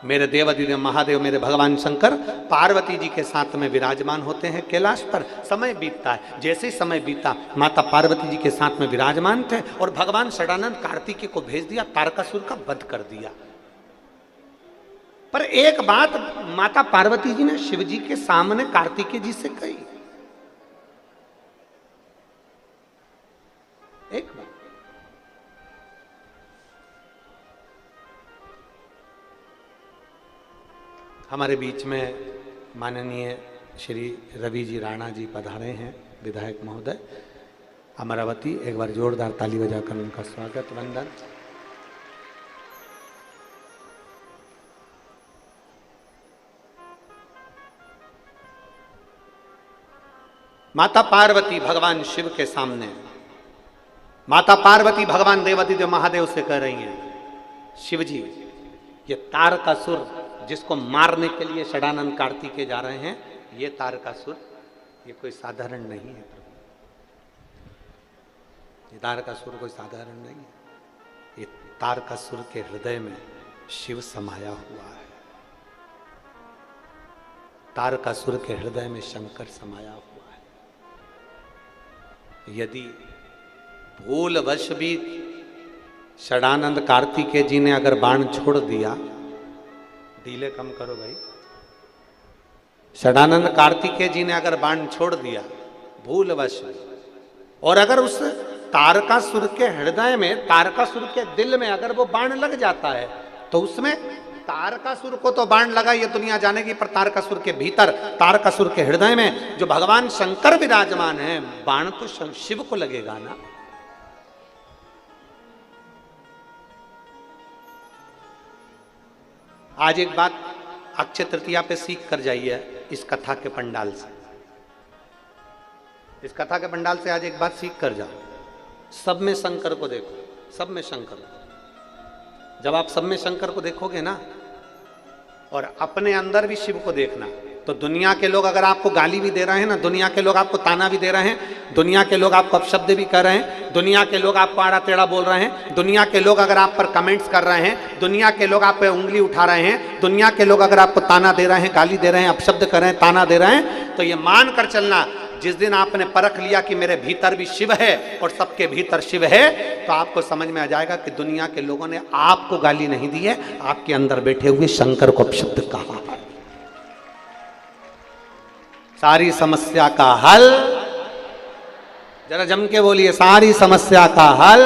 मेरे देवाधिदेव महादेव, मेरे भगवान शंकर पार्वती जी के साथ में विराजमान होते हैं कैलाश पर। समय बीतता है, जैसे ही समय बीता माता पार्वती जी के साथ में विराजमान थे और भगवान षडानंद कार्तिकेय को भेज दिया, तारकासुर का वध कर दिया। पर एक बात माता पार्वती जी ने शिव जी के सामने कार्तिकेय जी से कही, एक बात, हमारे बीच में माननीय श्री रवि जी राणा जी पधारे हैं, विधायक महोदय अमरावती। एक बार जोरदार ताली बजाकर उनका स्वागत वंदन। माता पार्वती भगवान शिव के सामने, माता पार्वती भगवान देवाधिदेव महादेव से कह रही हैं, शिव जी ये तारकासुर जिसको मारने के लिए षडानंद कार्तिकेय जा रहे हैं, ये तारकासुर ये कोई साधारण नहीं है प्रभु, ये तारकासुर कोई साधारण नहीं है। ये तारकासुर के हृदय में शिव समाया हुआ है, तारकासुर के हृदय में शंकर समाया हुआ है। यदि भूलवश भी षडानंद कार्तिकेय जी ने अगर बाण छोड़ दिया, डीले कम करो भाई, षडानंद कार्तिकेय जी ने अगर बाण छोड़ दिया भूलवश, और अगर उस तारकासुर के हृदय में, तारकासुर के दिल में अगर वो बाण लग जाता है तो उसमें, तारकासुर को तो बाण लगा ये दुनिया जानेगी, पर तारकासुर के भीतर, तारकासुर के हृदय में जो भगवान शंकर विराजमान है, बाण तो शिव को लगेगा ना। आज एक बात अक्षय तृतीया पे सीख कर जाइए इस कथा के पंडाल से, इस कथा के पंडाल से आज एक बात सीख कर जाओ। सब में शंकर को देखो, सब में शंकर। जब आप सब में शंकर को देखोगे ना, और अपने अंदर भी शिव को देखना, तो दुनिया के लोग अगर आपको गाली भी दे रहे हैं ना, दुनिया के लोग आपको ताना भी दे रहे हैं, दुनिया के लोग आपको अपशब्द भी कर रहे हैं, दुनिया के लोग आपको आड़ा टेढ़ा बोल रहे हैं, दुनिया के लोग अगर आप पर कमेंट्स कर रहे हैं, दुनिया के लोग आप पे उंगली उठा रहे हैं, दुनिया के लोग अगर आपको ताना दे रहे हैं, गाली दे रहे हैं, अपशब्द कर रहे हैं, ताना दे रहे हैं, तो ये मान कर चलना, जिस दिन आपने परख लिया कि मेरे भीतर भी शिव है और सबके भीतर शिव है, तो आपको समझ में आ जाएगा कि दुनिया के लोगों ने आपको गाली नहीं दी है, आपके अंदर बैठे हुए शंकर को अपशब्द कहा है। सारी समस्या का हल, जरा जम के बोलिए, सारी समस्या का हल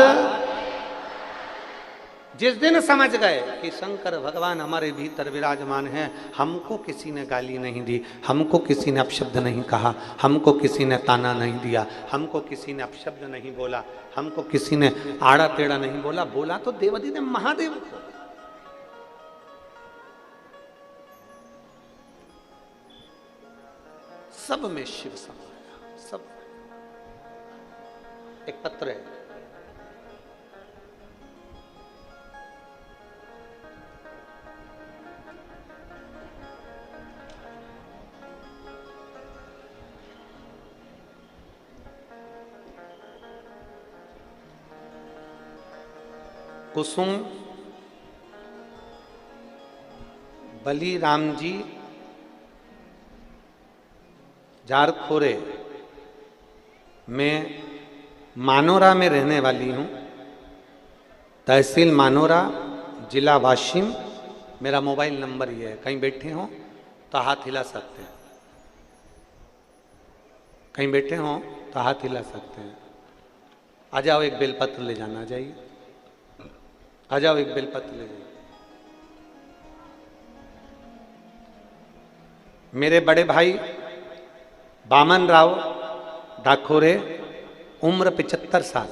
जिस दिन समझ गए कि शंकर भगवान हमारे भीतर विराजमान हैं, हमको किसी ने गाली नहीं दी, हमको किसी ने अपशब्द नहीं कहा, हमको किसी ने ताना नहीं दिया, हमको किसी ने अपशब्द नहीं बोला, हमको किसी ने आड़ा टेढ़ा नहीं बोला, बोला तो देवाधिदेव महादेव को। सब में शिव समाया, सब। एक पत्र है, कुसुम बलीराम जी जारखोरे, मैं मानोरा में रहने वाली हूँ, तहसील मानोरा, जिला वाशिम। मेरा मोबाइल नंबर ये है, कहीं बैठे हो तो हाथ हिला सकते हैं, कहीं बैठे हो तो हाथ हिला सकते हैं। आ जाओ, एक बेलपत्र ले जाना, आ जाइए, आ जाओ, एक बेलपत्र ले जाइए। मेरे बड़े भाई बामन राव डाकोरे, उम्र 75 साल।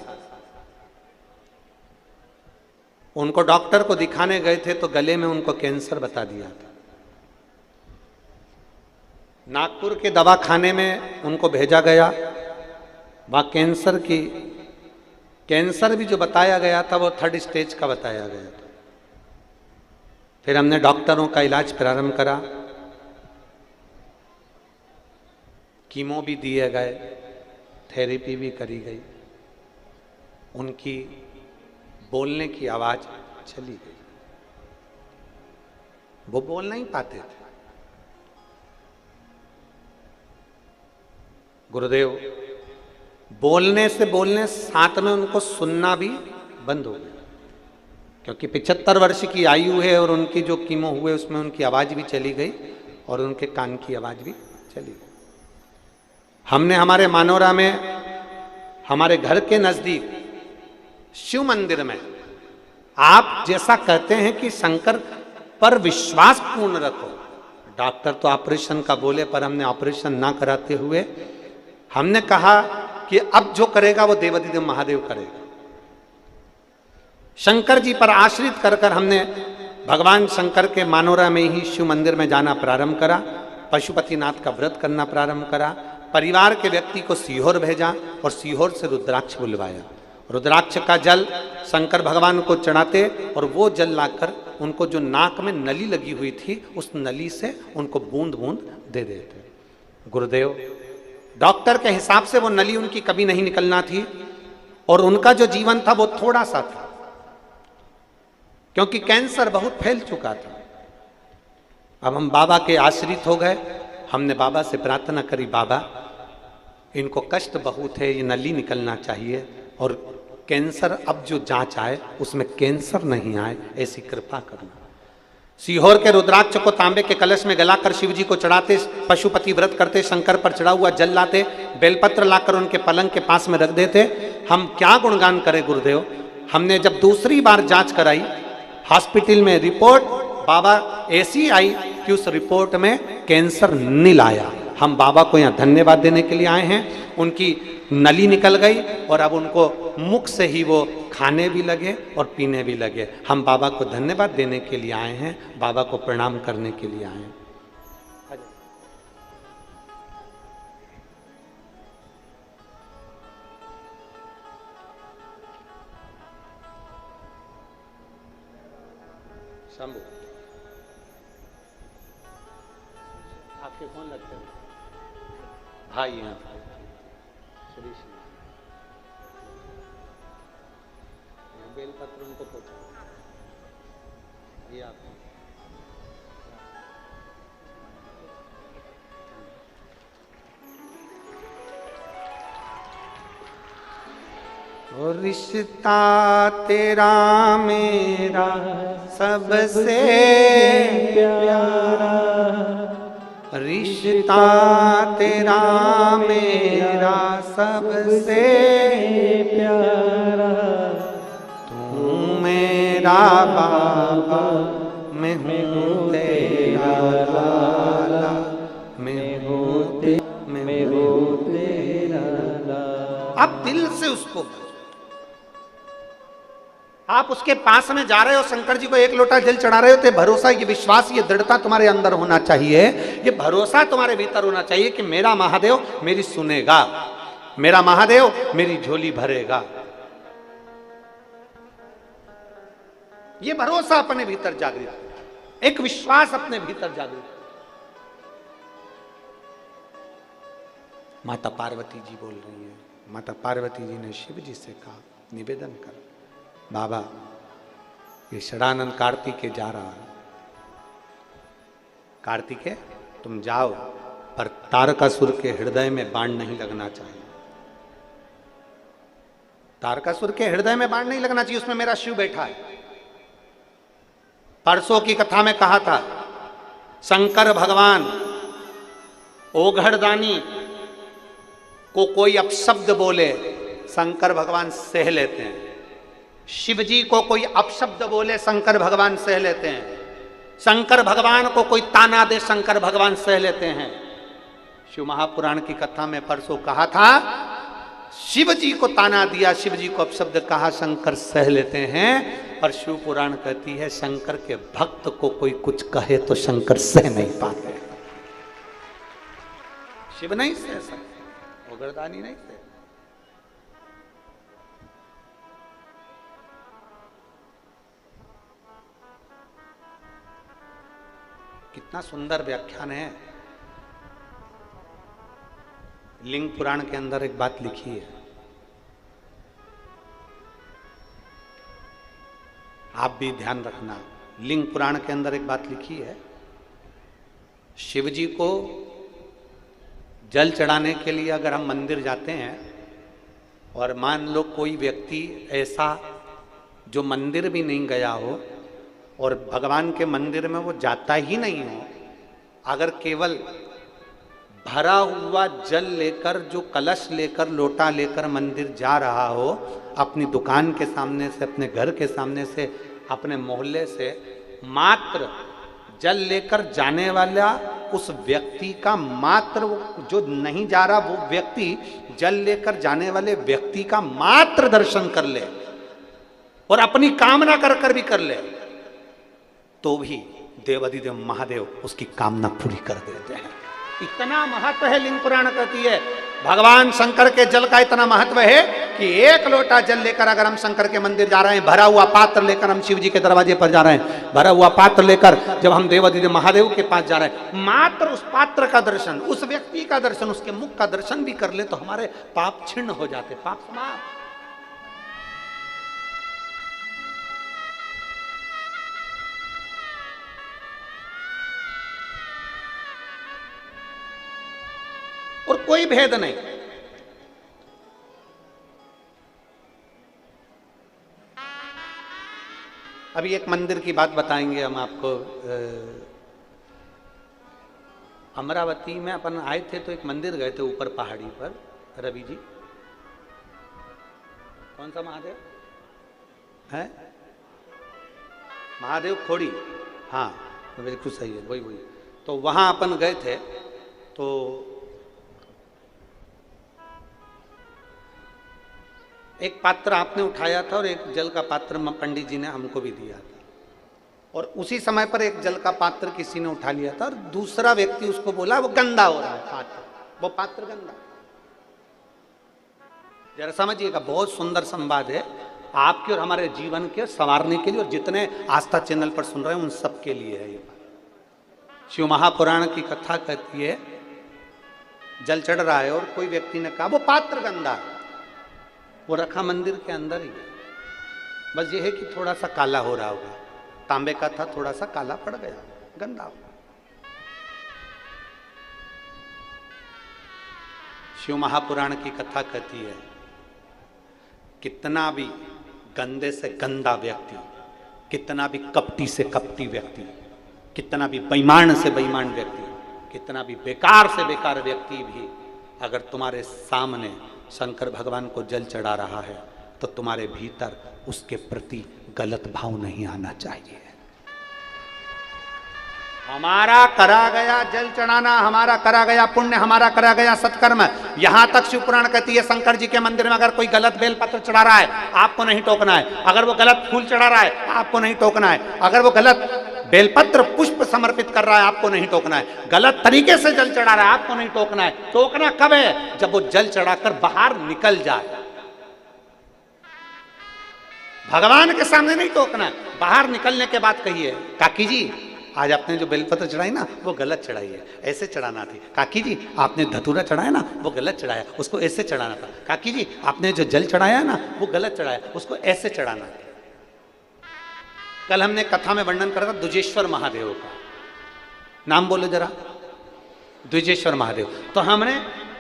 उनको डॉक्टर को दिखाने गए थे तो गले में उनको कैंसर बता दिया था। नागपुर के दवाखाने में उनको भेजा गया, वहाँ कैंसर भी जो बताया गया था वो 3rd स्टेज का बताया गया था। फिर हमने डॉक्टरों का इलाज प्रारंभ करा, कीमो भी दिए गए, थेरेपी भी करी गई, उनकी बोलने की आवाज चली गई, वो बोल नहीं पाते थे। गुरुदेव बोलने साथ में उनको सुनना भी बंद हो गया, क्योंकि 75 वर्ष की आयु है और उनकी जो कीमो हुए उसमें उनकी आवाज भी चली गई और उनके कान की आवाज भी चली गई। हमने हमारे मानोरा में, हमारे घर के नजदीक शिव मंदिर में, आप जैसा कहते हैं कि शंकर पर विश्वास पूर्ण रखो, डॉक्टर तो ऑपरेशन का बोले, पर हमने ऑपरेशन ना कराते हुए हमने कहा कि अब जो करेगा वो देवाधिदेव महादेव करेगा। शंकर जी पर आश्रित कर हमने भगवान शंकर के मानोरा में ही शिव मंदिर में जाना प्रारंभ करा, पशुपतिनाथ का व्रत करना प्रारंभ करा, परिवार के व्यक्ति को सीहोर भेजा और सीहोर से रुद्राक्ष बुलवाया। रुद्राक्ष का जल शंकर भगवान को चढ़ाते और वो जल लाकर उनको जो नाक में नली लगी हुई थी उस नली से उनको बूंद बूंद दे देते। गुरुदेव डॉक्टर के हिसाब से वो नली उनकी कभी नहीं निकलना थी और उनका जो जीवन था वो थोड़ा सा था, क्योंकि कैंसर बहुत फैल चुका था। अब हम बाबा के आश्रित हो गए, हमने बाबा से प्रार्थना करी, बाबा इनको कष्ट बहुत है, ये नली निकलना चाहिए और कैंसर अब जो जांच आए उसमें कैंसर नहीं आए, ऐसी कृपा करना। सीहोर के रुद्राक्ष को तांबे के कलश में गलाकर शिव जी को चढ़ाते, पशुपति व्रत करते, शंकर पर चढ़ा हुआ जल लाते, बेलपत्र लाकर उनके पलंग के पास में रख देते। हम क्या गुणगान करें गुरुदेव। हमने जब दूसरी बार जांच कराई हॉस्पिटल में, रिपोर्ट बाबा ऐसी आई कि उस रिपोर्ट में कैंसर नील आया। हम बाबा को यहाँ धन्यवाद देने के लिए आए हैं, उनकी नली निकल गई और अब उनको मुख से ही वो खाने भी लगे और पीने भी लगे। हम बाबा को धन्यवाद देने के लिए आए हैं, बाबा को प्रणाम करने के लिए आए हैं। शंभू आपके कौन लगते हैं? भाई हैं बेलपत्र उनको पहुंचा, ये आप और रिश्ता तेरा मेरा सबसे प्यारा, रिश्ता तेरा मेरा सबसे प्यारा, तू मेरा बाबा मैं हूँ तेरा लाला, मैं हूँ तेरा लाला। अब दिल से उसको, आप उसके पास में जा रहे हो, शंकर जी को एक लोटा जल चढ़ा रहे हो, तो भरोसा, ये विश्वास, ये दृढ़ता तुम्हारे अंदर होना चाहिए, ये भरोसा तुम्हारे भीतर होना चाहिए कि मेरा महादेव मेरी सुनेगा, मेरा महादेव मेरी झोली भरेगा। ये भरोसा अपने भीतर जागृत, एक विश्वास अपने भीतर जागृत। माता पार्वती जी बोल रही है, माता पार्वती जी ने शिव जी से कहा, निवेदन कर बाबा ये षडानंद कार्तिकेय जा रहा है। कार्तिकेय तुम जाओ, पर तारकासुर के हृदय में बाण नहीं लगना चाहिए। तारकासुर के हृदय में बाण नहीं लगना चाहिए, उसमें मेरा शिव बैठा है। परसों की कथा में कहा था, शंकर भगवान ओघड़दानी को कोई अपशब्द बोले, शंकर भगवान सह लेते हैं। शिव जी को कोई अपशब्द बोले, शंकर भगवान सह लेते हैं। शंकर भगवान को कोई ताना दे, शंकर भगवान सह लेते हैं। शिव महापुराण की कथा में परसों कहा था, शिव जी को ताना दिया, शिव जी को अपशब्द कहा, शंकर सह लेते हैं। और शिव पुराण कहती है, शंकर के भक्त को कोई कुछ कहे तो शंकर सह नहीं पाते। शिव नहीं सह सकते, ओघड़दानी नहीं सह। कितना सुंदर व्याख्यान है। लिंग पुराण के अंदर एक बात लिखी है, आप भी ध्यान रखना। लिंग पुराण के अंदर एक बात लिखी है, शिव जी को जल चढ़ाने के लिए अगर हम मंदिर जाते हैं और मान लो कोई व्यक्ति ऐसा जो मंदिर भी नहीं गया हो और भगवान के मंदिर में वो जाता ही नहीं हो, अगर केवल भरा हुआ जल लेकर, जो कलश लेकर, लोटा लेकर मंदिर जा रहा हो, अपनी दुकान के सामने से, अपने घर के सामने से, अपने मोहल्ले से मात्र जल लेकर जाने वाला उस व्यक्ति का, मात्र वो जो नहीं जा रहा वो व्यक्ति जल लेकर जाने वाले व्यक्ति का मात्र दर्शन कर ले और अपनी कामना कर भी कर ले, तो भी देवाधिदेव महादेव उसकी कामना पूरी कर देते हैं। इतना महत्व है, लिंग पुराण कहती है। भगवान शंकर के जल का इतना महत्व है कि एक लोटा जल लेकर अगर हम शंकर के मंदिर जा रहे हैं, भरा हुआ पात्र लेकर हम शिव जी के दरवाजे पर जा रहे हैं, भरा हुआ पात्र लेकर जब हम देवाधिदेव महादेव के पास जा रहे हैं, मात्र उस पात्र का दर्शन, उस व्यक्ति का दर्शन, उसके मुख का दर्शन भी कर ले तो हमारे पाप छिन्न हो जाते, पाप समाप्त। और कोई भेद नहीं। अभी एक मंदिर की बात बताएंगे हम आपको। अमरावती में अपन आए थे तो एक मंदिर गए थे ऊपर पहाड़ी पर, रवि जी, कौन सा महादेव है? महादेव खोड़ी, हाँ बिल्कुल सही है, वही। तो वहां अपन गए थे, तो एक पात्र आपने उठाया था और एक जल का पात्र पंडित जी ने हमको भी दिया था, और उसी समय पर एक जल का पात्र किसी ने उठा लिया था और दूसरा व्यक्ति उसको बोला वो गंदा हो रहा है पात्र, वो पात्र गंदा। जरा समझिएगा, बहुत सुंदर संवाद है आपके और हमारे जीवन के संवारने के लिए, और जितने आस्था चैनल पर सुन रहे हैं उन सब के लिए है ये बात। शिव महापुराण की कथा कहती है, जल चढ़ रहा है और कोई व्यक्ति ने कहा वो पात्र गंदा है, वो रखा मंदिर के अंदर ही है, बस ये है कि थोड़ा सा काला हो रहा होगा, तांबे का था, थोड़ा सा काला पड़ गया, गंदा होगा। शिव महापुराण की कथा कहती है, कितना भी गंदे से गंदा व्यक्ति, कितना भी कपटी से कपटी व्यक्ति, कितना भी बेईमान से बेईमान व्यक्ति, कितना भी बेकार से बेकार व्यक्ति भी अगर तुम्हारे सामने शंकर भगवान को जल चढ़ा रहा है तो तुम्हारे भीतर उसके प्रति गलत भाव नहीं आना चाहिए। हमारा करा गया जल चढ़ाना, हमारा करा गया पुण्य, हमारा करा गया सत्कर्म, यहां तक शिव पुराण कहती है शंकर जी के मंदिर में अगर कोई गलत बेलपत्र चढ़ा रहा है आपको नहीं टोकना है, अगर वो गलत फूल चढ़ा रहा है आपको नहीं टोकना है, अगर वो गलत बेलपत्र पुष्प समर्पित कर रहा है आपको नहीं टोकना है, गलत तरीके से जल चढ़ा रहा है आपको नहीं टोकना है। टोकना कब है? जब वो जल चढ़ाकर बाहर निकल जाए। भगवान के सामने नहीं टोकना है, बाहर निकलने के बाद कहिए काकी जी आज आपने जो बेलपत्र चढ़ाई ना वो गलत चढ़ाई है, ऐसे चढ़ाना थी। काकी जी आपने धतूरा चढ़ाया ना वो गलत चढ़ाया, उसको ऐसे चढ़ाना था। काकी जी आपने जो जल चढ़ाया ना वो गलत चढ़ाया, उसको ऐसे चढ़ाना था। कल हमने कथा में वर्णन करा था द्विजेश्वर महादेव का, नाम बोलो जरा, द्विजेश्वर महादेव। तो हमने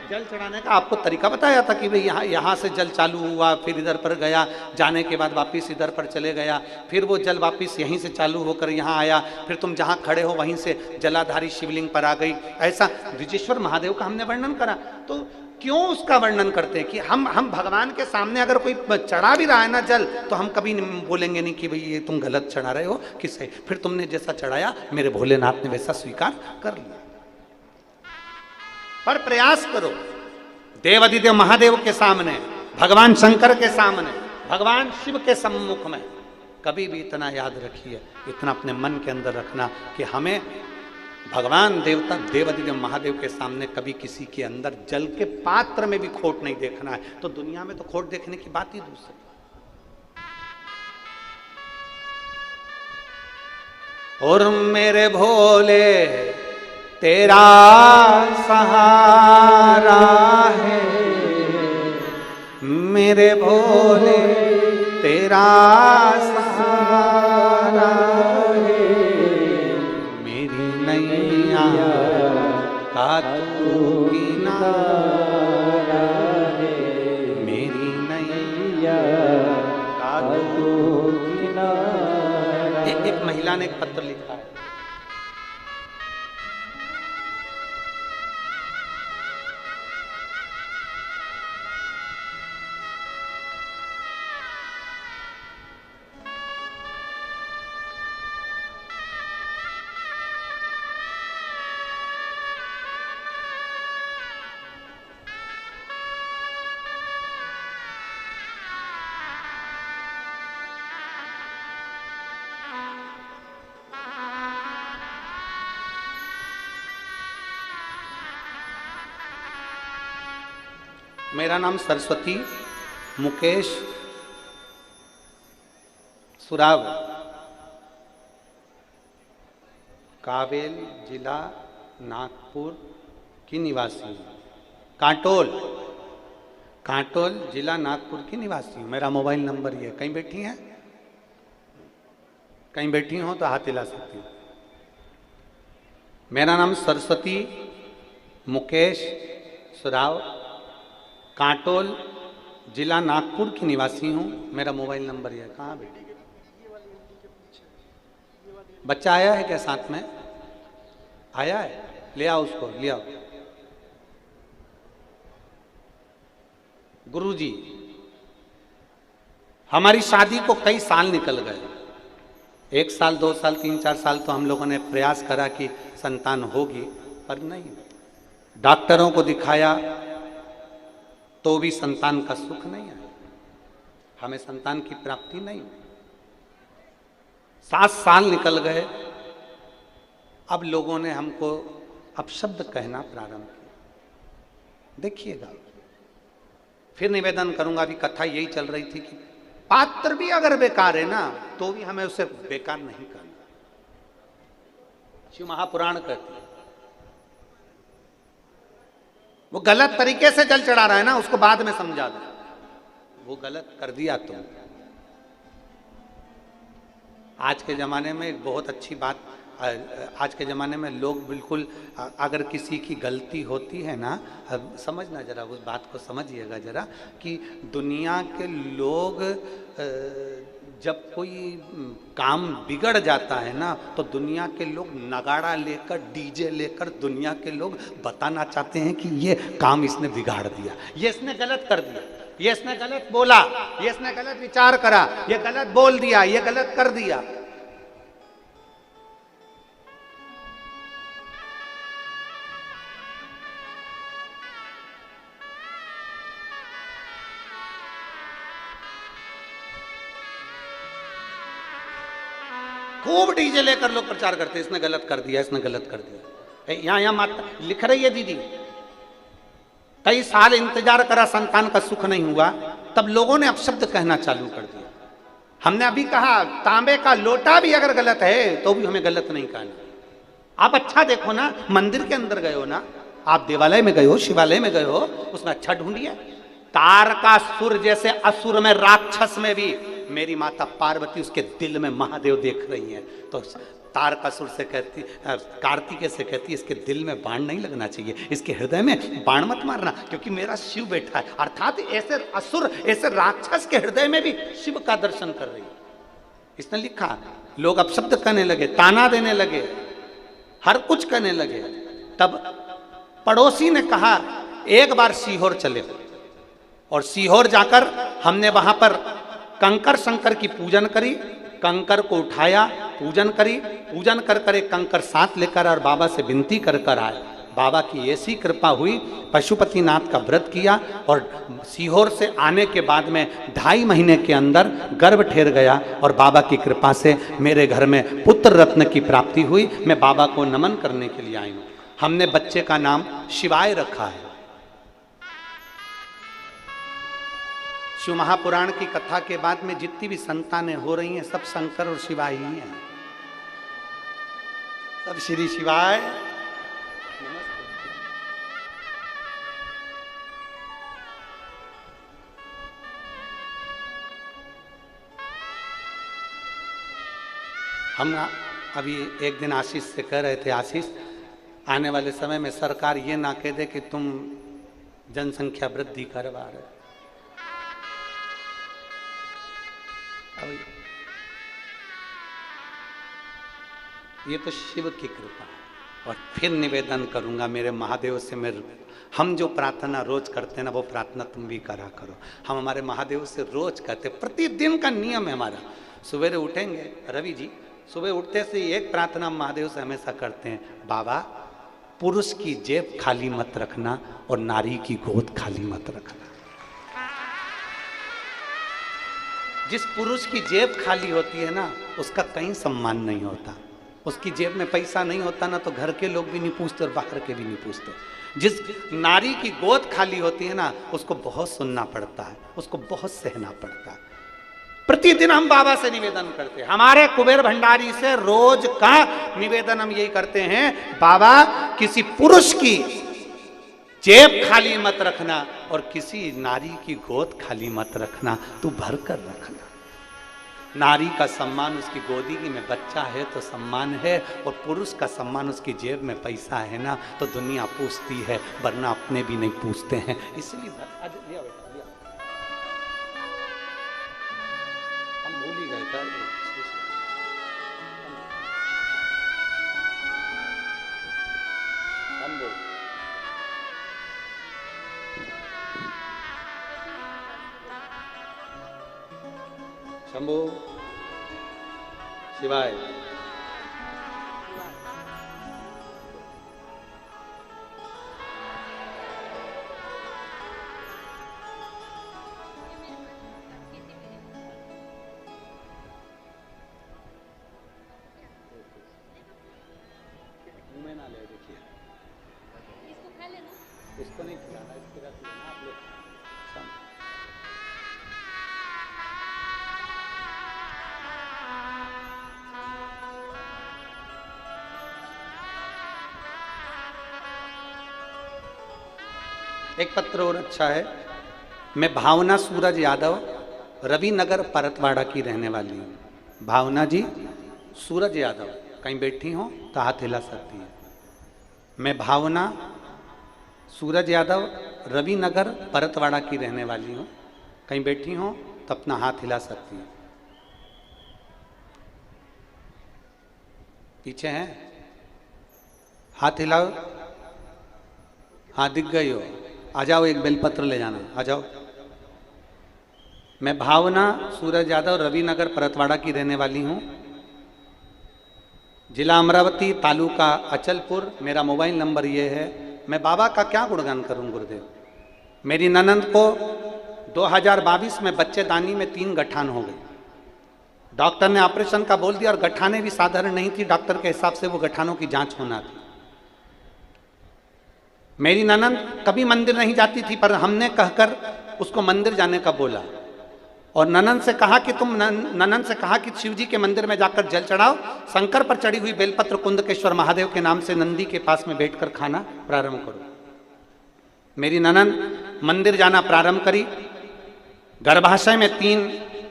जल चढ़ाने का आपको तरीका बताया था कि भाई यहाँ से जल चालू हुआ, फिर इधर पर गया, जाने के बाद वापस इधर पर चले गया, फिर वो जल वापस यहीं से चालू होकर यहाँ आया, फिर तुम जहाँ खड़े हो वहीं से जलाधारी शिवलिंग पर आ गई। ऐसा द्विजेश्वर महादेव का हमने वर्णन करा। तो क्यों उसका वर्णन करते हैं कि हम भगवान के सामने अगर कोई चढ़ा भी रहा है ना जल, तो हम कभी बोलेंगे नहीं कि भाई ये तुम गलत चढ़ा रहे हो, किससे, फिर तुमने जैसा चढ़ाया मेरे भोलेनाथ ने वैसा स्वीकार कर लिया। पर प्रयास करो देवादिदेव महादेव के सामने, भगवान शंकर के सामने, भगवान शिव के सम्मुख में कभी भी इतना याद रखिए, इतना अपने मन के अंदर रखना कि हमें भगवान देवता देवादिदेव महादेव के सामने कभी किसी के अंदर जल के पात्र में भी खोट नहीं देखना है। तो दुनिया में तो खोट देखने की बात ही दूसरी। और मेरे भोले तेरा सहारा है, मेरे भोले तेरा सहारा है, मेरी नैया का तू किनारा है, मेरी नैया का तू किनारा। एक महिला ने एक पत्र लिखा है, मेरा नाम सरस्वती मुकेश सुराव, कावेल जिला नागपुर की निवासी हूँ। कांटोल जिला नागपुर की निवासी हूँ। मेरा मोबाइल नंबर ये, कहीं बैठी हैं, कहीं बैठी हो तो हाथ हिला सकती हूँ। मेरा नाम सरस्वती मुकेश सुराव, कांटोल जिला नागपुर की निवासी हूँ। मेरा मोबाइल नंबर यह, कहाँ बेटी, बच्चा आया है क्या साथ में, आया है, ले आओ उसको, ले आओ। गुरुजी, हमारी शादी को कई साल निकल गए, 1 साल 2 साल 3 4 साल तो हम लोगों ने प्रयास करा कि संतान होगी, पर नहीं। डॉक्टरों को दिखाया तो भी संतान का सुख नहीं आया, हमें संतान की प्राप्ति नहीं हुई। 7 साल निकल गए, अब लोगों ने हमको अपशब्द कहना प्रारंभ किया। देखिएगा, फिर निवेदन करूंगा, अभी कथा यही चल रही थी कि पात्र भी अगर बेकार है ना तो भी हमें उसे बेकार नहीं करना। शिव महापुराण कहती है, वो गलत तरीके से जल चढ़ा रहा है ना, उसको बाद में समझा दो, वो गलत कर दिया तुम। आज के ज़माने में एक बहुत अच्छी बात, आज के ज़माने में लोग बिल्कुल, अगर किसी की गलती होती है ना, समझना जरा, उस बात को समझिएगा जरा, कि दुनिया के लोग जब कोई काम बिगड़ जाता है ना, तो दुनिया के लोग नगाड़ा लेकर, डीजे लेकर दुनिया के लोग बताना चाहते हैं कि ये काम इसने बिगाड़ दिया, ये इसने गलत कर दिया, ये इसने गलत बोला, ये इसने गलत विचार करा, ये गलत बोल दिया, ये गलत कर दिया। खूब डीजे लेकर लोग प्रचार करते हैं, इसने गलत कर दिया, इसने गलत कर दिया। यहाँ माता लिख रही है दीदी, कई साल इंतजार करा, संतान का सुख नहीं हुआ, तब लोगों ने अपशब्द कहना चालू कर दिया। हमने अभी कहा तांबे का लोटा भी अगर गलत है तो भी हमें गलत नहीं कहना। आप अच्छा देखो ना, मंदिर के अंदर गए हो ना, आप देवालय में गए हो, शिवालय में गए हो, उसमें अच्छा ढूंढिए। तार का सुर जैसे असुर में, राक्षस में भी मेरी माता पार्वती उसके दिल में महादेव देख रही हैं। तो तारकासुर से कहती, कार्तिकेय से कहती, इसके दिल में बाण नहीं लगना चाहिए, इसके हृदय में बाण मत मारना, क्योंकि मेरा शिव बैठा है। अर्थात ऐसे असुर, ऐसे राक्षस के हृदय में भी शिव का दर्शन कर रही है। इसने लिखा। लोग अब शब्द कहने लगे, ताना देने लगे, हर कुछ कहने लगे। तब पड़ोसी ने कहा एक बार सीहोर चले, और सीहोर जाकर हमने वहां पर कंकर शंकर की पूजन करी, कंकर को उठाया, पूजन करी, पूजन कर कर एक कंकर साथ लेकर और बाबा से विनती कर कर आए। बाबा की ऐसी कृपा हुई, पशुपतिनाथ का व्रत किया, और सीहोर से आने के बाद में 2.5 महीने के अंदर गर्भ ठहर गया, और बाबा की कृपा से मेरे घर में पुत्र रत्न की प्राप्ति हुई। मैं बाबा को नमन करने के लिए आई हूँ। हमने बच्चे का नाम शिवाय रखा है। शिव महापुराण की कथा के बाद में जितनी भी संतानें हो रही हैं सब शंकर और शिवाय ही हैं, सब श्री शिवाय। हम अभी एक दिन आशीष से कह रहे थे, आशीष आने वाले समय में सरकार ये ना कह दे कि तुम जनसंख्या वृद्धि करवा रहे। ये तो शिव की कृपा है। और फिर निवेदन करूंगा मेरे महादेव से, हम जो प्रार्थना रोज करते हैं ना, वो प्रार्थना तुम भी करा करो। हम हमारे महादेव से रोज कहते, प्रतिदिन का नियम है हमारा। सवेरे उठेंगे, रवि जी सुबह उठते से एक प्रार्थना महादेव से हमेशा करते हैं, बाबा पुरुष की जेब खाली मत रखना और नारी की गोद खाली मत रखना। जिस पुरुष की जेब खाली होती है ना, उसका कहीं सम्मान नहीं होता। उसकी जेब में पैसा नहीं होता ना, तो घर के लोग भी नहीं पूछते और बाहर के भी नहीं पूछते। जिस नारी की गोद खाली होती है ना, उसको बहुत सुनना पड़ता है, उसको बहुत सहना पड़ता है। प्रतिदिन हम बाबा से निवेदन करते हैं। हमारे कुबेर भंडारी से रोज का निवेदन हम यही करते हैं, बाबा किसी पुरुष की जेब खाली मत रखना और किसी नारी की गोद खाली मत रखना, तू भर कर रखना। नारी का सम्मान उसकी गोदी में बच्चा है तो सम्मान है, और पुरुष का सम्मान उसकी जेब में पैसा है ना, तो दुनिया पूछती है, वरना अपने भी नहीं पूछते हैं। इसलिए हम भूल ही गए था। शंभो शिवाय। मुंह में ना ले, देखिए इसको खा लेना, इसको नहीं खिलाना, इसको रख लेना आप लोग। एक पत्र और अच्छा है। मैं भावना सूरज यादव, रविनगर परतवाड़ा की रहने वाली हूँ। भावना जी सूरज यादव कहीं बैठी हो तो हाथ हिला सकती है। मैं भावना सूरज यादव, रविनगर परतवाड़ा की रहने वाली हूँ। कहीं बैठी हो तो अपना हाथ हिला सकती है। पीछे हैं, हाथ हिलाओ। हाँ दिख गई हो, आ जाओ, एक बेलपत्र ले जाना, आ जाओ। मैं भावना सूरज यादव, रविनगर परतवाड़ा की रहने वाली हूँ। जिला अमरावती, तालुका अचलपुर। मेरा मोबाइल नंबर ये है। मैं बाबा का क्या गुणगान करूँ गुरुदेव। मेरी ननंद को 2022 में बच्चेदानी में 3 गठान हो गई। डॉक्टर ने ऑपरेशन का बोल दिया, और गठाने भी साधारण नहीं थी, डॉक्टर के हिसाब से वो गठानों की जांच होना थी। मेरी ननंद कभी मंदिर नहीं जाती थी, पर हमने कहकर उसको मंदिर जाने का बोला, और ननंद से कहा कि ननंद से कहा कि शिव जी के मंदिर में जाकर जल चढ़ाओ, शंकर पर चढ़ी हुई बेलपत्र कुंदकेश्वर महादेव के नाम से नंदी के पास में बैठकर खाना प्रारंभ करो। मेरी ननंद मंदिर जाना प्रारंभ करी। गर्भाशय में 3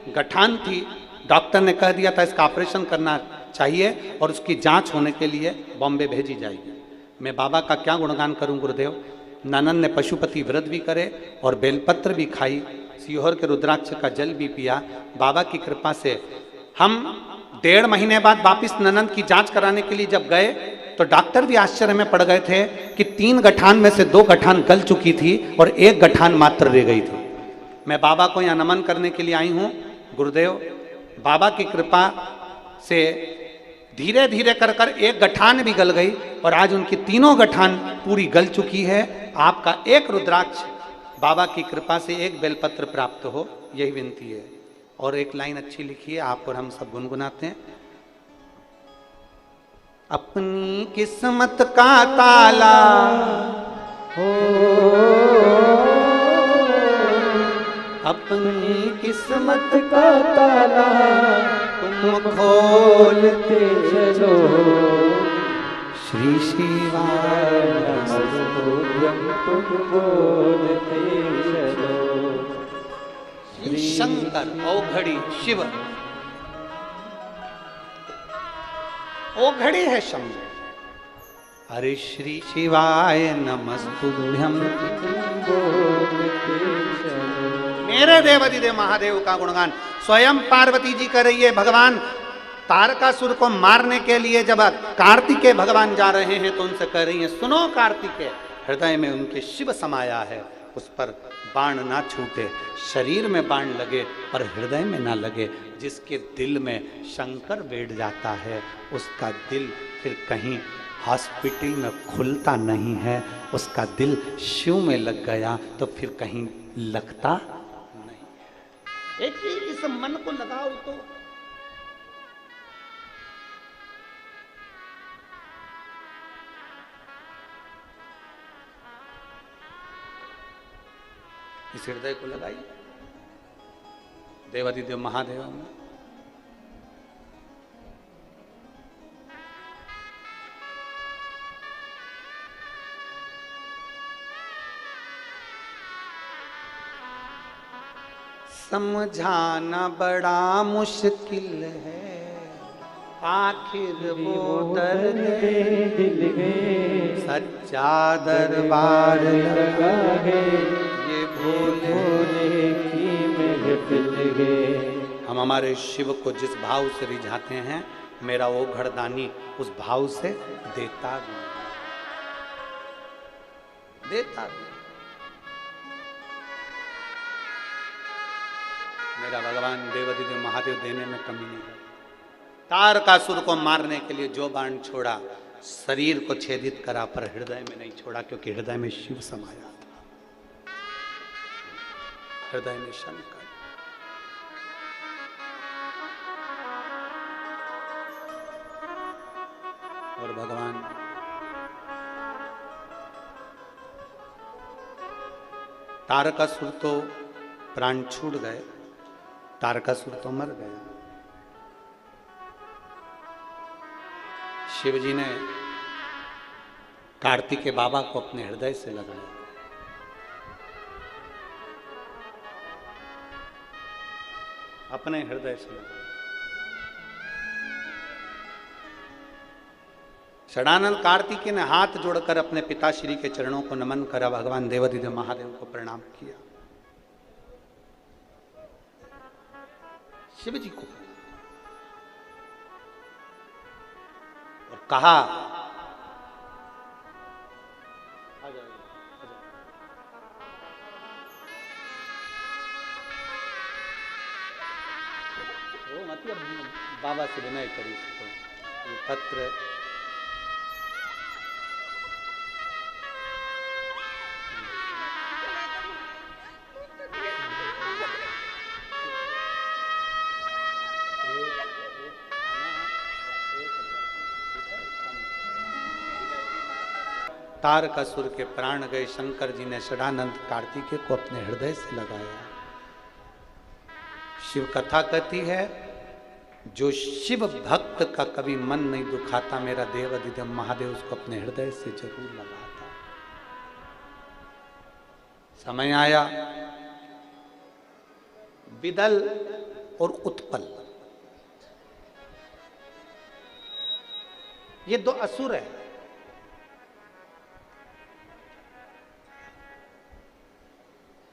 गठान थी, डॉक्टर ने कह दिया था इसका ऑपरेशन करना चाहिए और उसकी जांच होने के लिए बॉम्बे भेजी जाएगी। मैं बाबा का क्या गुणगान करूं गुरुदेव। ननन ने पशुपति व्रत भी करे और बेलपत्र भी खाई, सीहोर के रुद्राक्ष का जल भी पिया। बाबा की कृपा से हम 1.5 महीने बाद वापिस ननन की जांच कराने के लिए जब गए तो डॉक्टर भी आश्चर्य में पड़ गए थे कि 3 गठान में से 2 गठान गल चुकी थी और 1 गठान मात्र रह गई थी। मैं बाबा को यहाँ नमन करने के लिए आई हूँ गुरुदेव। बाबा की कृपा से धीरे धीरे कर कर 1 गठान भी गल गई और आज उनकी 3 गठान पूरी गल चुकी है। आपका 1 रुद्राक्ष बाबा की कृपा से 1 बेलपत्र प्राप्त हो, यही विनती है। और एक लाइन अच्छी लिखी है, आप और हम सब गुनगुनाते हैं। अपनी किस्मत का ताला हो, अपनी किस्मत का ताला तुम खोलते चलो, श्री शिवाय तुम बोलते चलो। श्री शंकर औघड़ी शिव, औघड़ी है शंकर। हरे श्री शिवाय नमस्तुभ्यं मेरे देवाधिदेव महादेव का गुणगान स्वयं पार्वती जी कर रही है। भगवान तारकासुर को मारने के लिए जब कार्तिकेय भगवान जा रहे हैं तो उनसे कह रही हैं, सुनो कार्तिकेय, हृदय में उनके शिव समाया है, उस पर बाण ना छूटे, शरीर में बाण लगे पर हृदय में ना लगे। जिसके दिल में शंकर बैठ जाता है उसका दिल फिर कहीं हॉस्पिटल में खुलता नहीं है। उसका दिल शिव में लग गया तो फिर कहीं लगता नहीं। एक इस मन को लगाओ तो इस हृदय को लगाइए देवाधिदेव महादेव में। समझाना बड़ा मुश्किल है, आखिर वो दर्द दिल में सच्चा दरबार लगा है, ये भोले की महफिल है। हम हमारे शिव को जिस भाव से रिझाते हैं, मेरा वो घड़दानी उस भाव से देता भी देता भी। मेरा भगवान देवाधिदेव महादेव देने में कमी नहीं है। तारकासुर को मारने के लिए जो बाण छोड़ा, शरीर को छेदित करा पर हृदय में नहीं छोड़ा, क्योंकि हृदय में शिव समाया था, हृदय में शंकर। और भगवान तारकासुर तो प्राण छूट गए, तारकासुर तो मर गया। शिव जी ने कार्तिकेय बाबा को अपने हृदय से लगाया। अपने हृदय से लगाया। षडानंद कार्तिकेय ने हाथ जोड़कर अपने पिताश्री के चरणों को नमन करा, भगवान देवाधिदेव महादेव को प्रणाम किया। शिव जी को और कहा, वो मतलब बाबा से विनय करी इसको, ये पत्र तारकासुर के प्राण गए। शंकर जी ने षडानंद कार्तिकेय को अपने हृदय से लगाया। शिव कथा कहती है, जो शिव भक्त का कभी मन नहीं दुखाता, मेरा देवाधिदेव महादेव उसको अपने हृदय से जरूर लगाता। समय आया, बिदल और उत्पल, ये दो असुर है।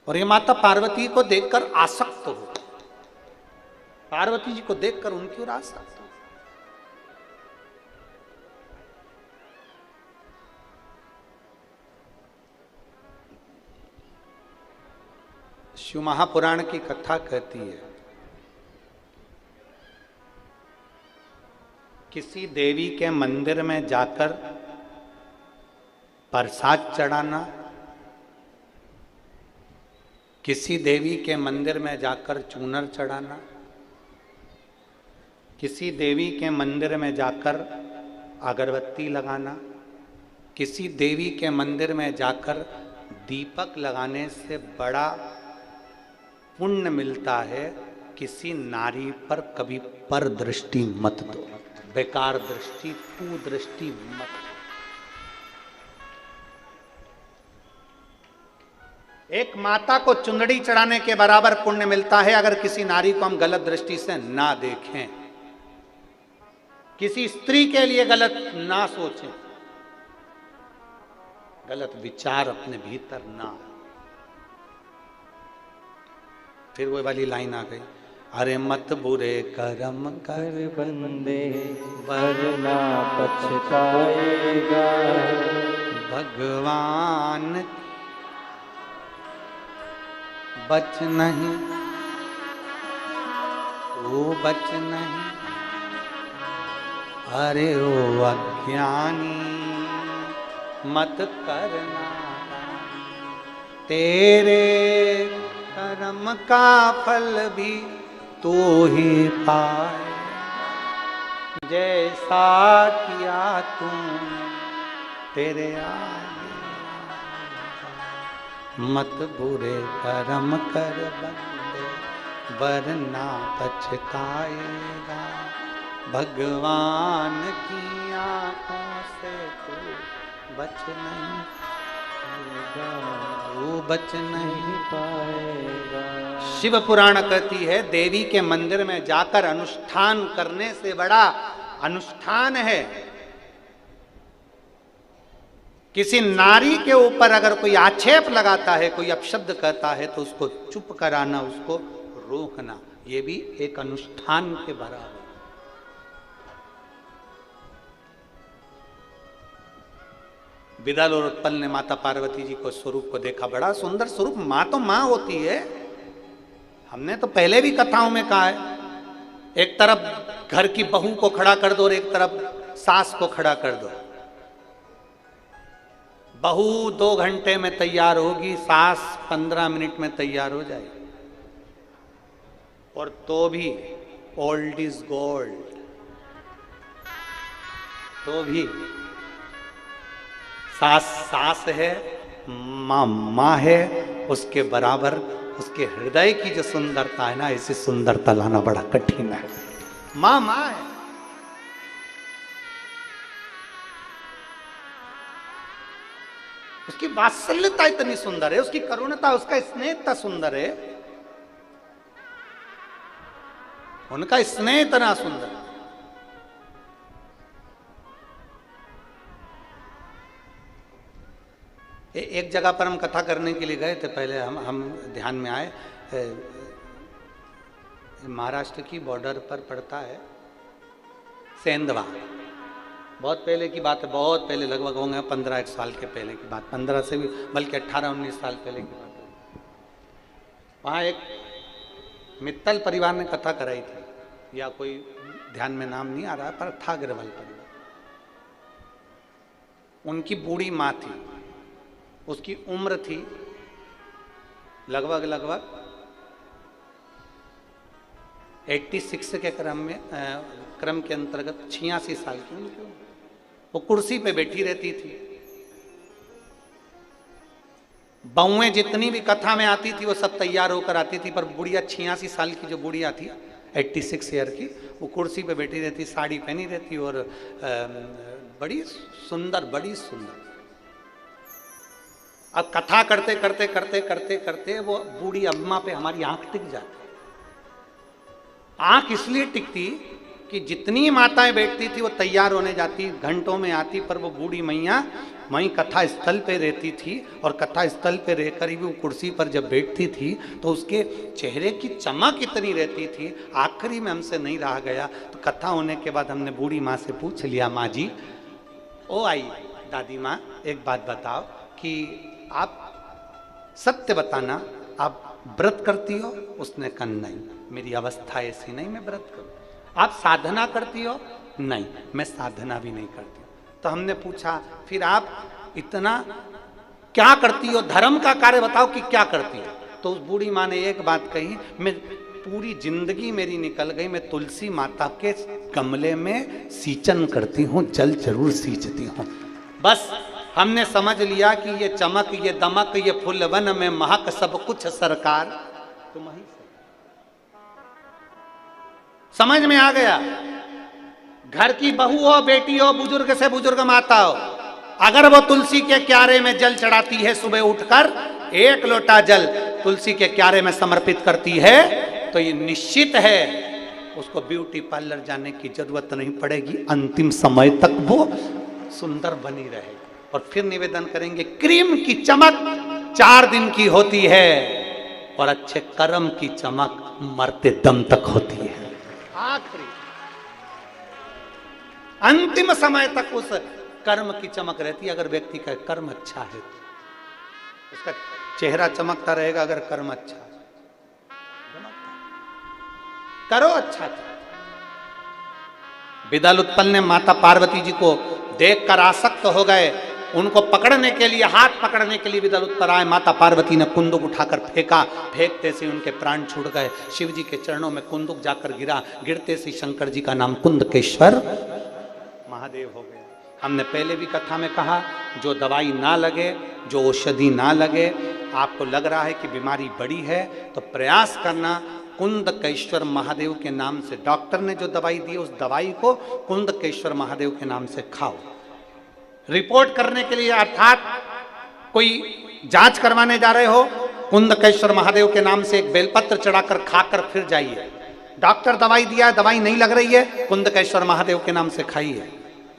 और ये माता पार्वती को देखकर आसक्त हो, पार्वती जी को देखकर उनकी ओर आसक्त हो। शिव महापुराण की कथा कहती है, किसी देवी के मंदिर में जाकर प्रसाद चढ़ाना, किसी देवी के मंदिर में जाकर चूनर चढ़ाना, किसी देवी के मंदिर में जाकर अगरबत्ती लगाना, किसी देवी के मंदिर में जाकर दीपक लगाने से बड़ा पुण्य मिलता है किसी नारी पर कभी पर दृष्टि मत दो, बेकार दृष्टि, कुदृष्टि मत। एक माता को चुंदड़ी चढ़ाने के बराबर पुण्य मिलता है अगर किसी नारी को हम गलत दृष्टि से ना देखें, किसी स्त्री के लिए गलत ना सोचें, गलत विचार अपने भीतर ना। फिर वो वाली लाइन आ गई, अरे मत बुरे कर्म कर बंदे वरना पछताएगा। भगवान बच नहीं, वो बच नहीं, अरे ओ अज्ञानी मत करना, तेरे कर्म का फल भी तू ही पाए, जैसा किया तूने तेरे आगे। मत बुरे कर्म कर बंदे वरना पछताएगा, भगवान की आंखों से तू बच नहीं पाएगा, वो बच नहीं पाएगा। शिव पुराण कहती है, देवी के मंदिर में जाकर अनुष्ठान करने से बड़ा अनुष्ठान है किसी नारी के ऊपर अगर कोई आक्षेप लगाता है, कोई अपशब्द कहता है तो उसको चुप कराना, उसको रोकना, ये भी एक अनुष्ठान के बराबर। विदल और उत्पल ने माता पार्वती जी को स्वरूप को देखा, बड़ा सुंदर स्वरूप। मां तो मां होती है, हमने तो पहले भी कथाओं में कहा है, एक तरफ घर की बहू को खड़ा कर दो और एक तरफ सास को खड़ा कर दो। बहू 2 घंटे में तैयार होगी, सास 15 मिनट में तैयार हो जाएगी। और तो भी ओल्ड इज गोल्ड, तो भी सास है, माँ है, उसके बराबर उसके हृदय की जो सुंदरता है ना, ऐसी सुंदरता लाना बड़ा कठिन है। माँ है। उसकी वात्सल्यता इतनी सुंदर है, उसकी करुणता, उसका स्नेह इतना सुंदर है, उनका स्नेह इतना सुंदर। एक जगह पर हम कथा करने के लिए गए थे, पहले हम ध्यान में आए, महाराष्ट्र की बॉर्डर पर पड़ता है सेंधवा। बहुत पहले की बात है, बहुत पहले, लगभग होंगे 15-1 साल के पहले की बात, 15 से भी बल्कि 18-19 साल पहले की बात है। वहाँ एक मित्तल परिवार ने कथा कराई थी, या कोई ध्यान में नाम नहीं आ रहा, पर था अग्रवाल परिवार। उनकी बूढ़ी माँ थी, उसकी उम्र थी लगभग 86 के क्रम के अंतर्गत 86 साल की उनकी उम्र। वो कुर्सी पे बैठी रहती थी, बहुएं जितनी भी कथा में आती थी वो सब तैयार होकर आती थी, पर बुढ़िया 86 साल की जो बुढ़िया थी, 86 ईयर की, वो कुर्सी पे बैठी रहती, साड़ी पहनी रहती और बड़ी सुंदर, बड़ी सुंदर। अब कथा करते करते करते करते करते वो बूढ़ी अम्मा पे हमारी आंख टिक जाती। आंख इसलिए टिकती कि जितनी माताएं बैठती थी वो तैयार होने जाती, घंटों में आती, पर वो बूढ़ी मैया वहीं कथा स्थल पे रहती थी और कथा स्थल पे रहकर ही वो कुर्सी पर जब बैठती थी तो उसके चेहरे की चमक इतनी रहती थी। आखिरी में हमसे नहीं रहा गया तो कथा होने के बाद हमने बूढ़ी माँ से पूछ लिया, माँ जी ओ आई दादी माँ एक बात बताओ कि आप सत्य बताना, आप व्रत करती हो? उसने कहा नहीं, मेरी अवस्था ऐसी नहीं मैं व्रत करूं। आप साधना करती हो? नहीं, मैं साधना भी नहीं करती। तो हमने पूछा फिर आप इतना क्या करती हो, धर्म का कार्य बताओ कि क्या करती हो? तो उस बूढ़ी माँ ने एक बात कही, मैं पूरी जिंदगी मेरी निकल गई, मैं तुलसी माता के गमले में सींचन करती हूँ, जल जरूर सींचती हूँ। बस हमने समझ लिया कि ये चमक, ये दमक, ये फुलवन में महक सब कुछ सरकार तुम्हारी से। समझ में आ गया। घर की बहू हो, बेटी हो, बुजुर्ग से बुजुर्ग माता हो, अगर वो तुलसी के क्यारे में जल चढ़ाती है, सुबह उठकर एक लोटा जल तुलसी के क्यारे में समर्पित करती है, तो ये निश्चित है उसको ब्यूटी पार्लर जाने की जरूरत नहीं पड़ेगी, अंतिम समय तक वो सुंदर बनी रहेगी। और फिर निवेदन करेंगे, क्रीम की चमक 4 दिन की होती है और अच्छे कर्म की चमक मरते दम तक होती है। आखिरी अंतिम समय तक उस कर्म की चमक रहती है। अगर व्यक्ति का कर्म अच्छा है तो उसका चेहरा चमकता रहेगा। अगर कर्म अच्छा है, करो अच्छा था। विदल उत्पल ने माता पार्वती जी को देखकर आसक्त हो गए, उनको पकड़ने के लिए, हाथ पकड़ने के लिए विदल उत्पल आए। माता पार्वती ने कुंदुक उठाकर फेंका, फेंकते से उनके प्राण छूट गए। शिव जी के चरणों में कुंदुक जाकर गिरा, गिरते से शंकर जी का नाम कुंदकेश्वर महादेव हो गया। हमने पहले भी कथा में कहा, जो दवाई ना लगे, जो औषधि ना लगे, आपको लग रहा है कि बीमारी बड़ी है तो प्रयास करना कुंदकेश्वर महादेव के नाम से, डॉक्टर ने जो दवाई दी उस दवाई को कुंदकेश्वर महादेव के नाम से खाओ। रिपोर्ट करने के लिए, अर्थात कोई जांच करवाने जा रहे हो, कुंदकेश्वर महादेव के नाम से एक बेलपत्र चढ़ाकर खाकर फिर जाइए। डॉक्टर दवाई दिया, दवाई नहीं लग रही है, कुंदकेश्वर महादेव के नाम से खाइए।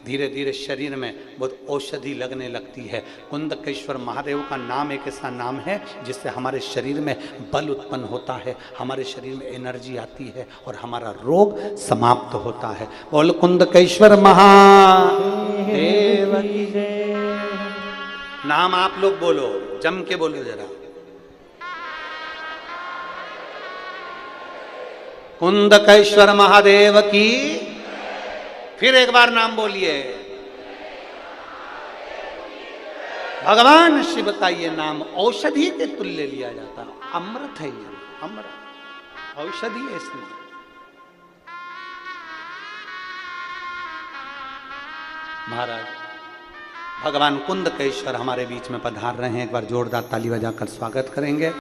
धीरे धीरे शरीर में बहुत औषधि लगने लगती है। कुंदकेश्वर महादेव का नाम एक ऐसा नाम है जिससे हमारे शरीर में बल उत्पन्न होता है, हमारे शरीर में एनर्जी आती है और हमारा रोग समाप्त होता है। बोल कुंदकेश्वर महादेव की जय। नाम आप लोग बोलो, जम के बोलो जरा। कुंदकेश्वर महादेव की। फिर एक बार नाम बोलिए। भगवान शिव का ये नाम औषधि के तुल्य लिया जाता है। अमृत है ये, अमृत औषधि है इसमें। महाराज भगवान कुंदकेश्वर हमारे बीच में पधार रहे हैं। एक बार जोरदार ताली बजाकर स्वागत करेंगे।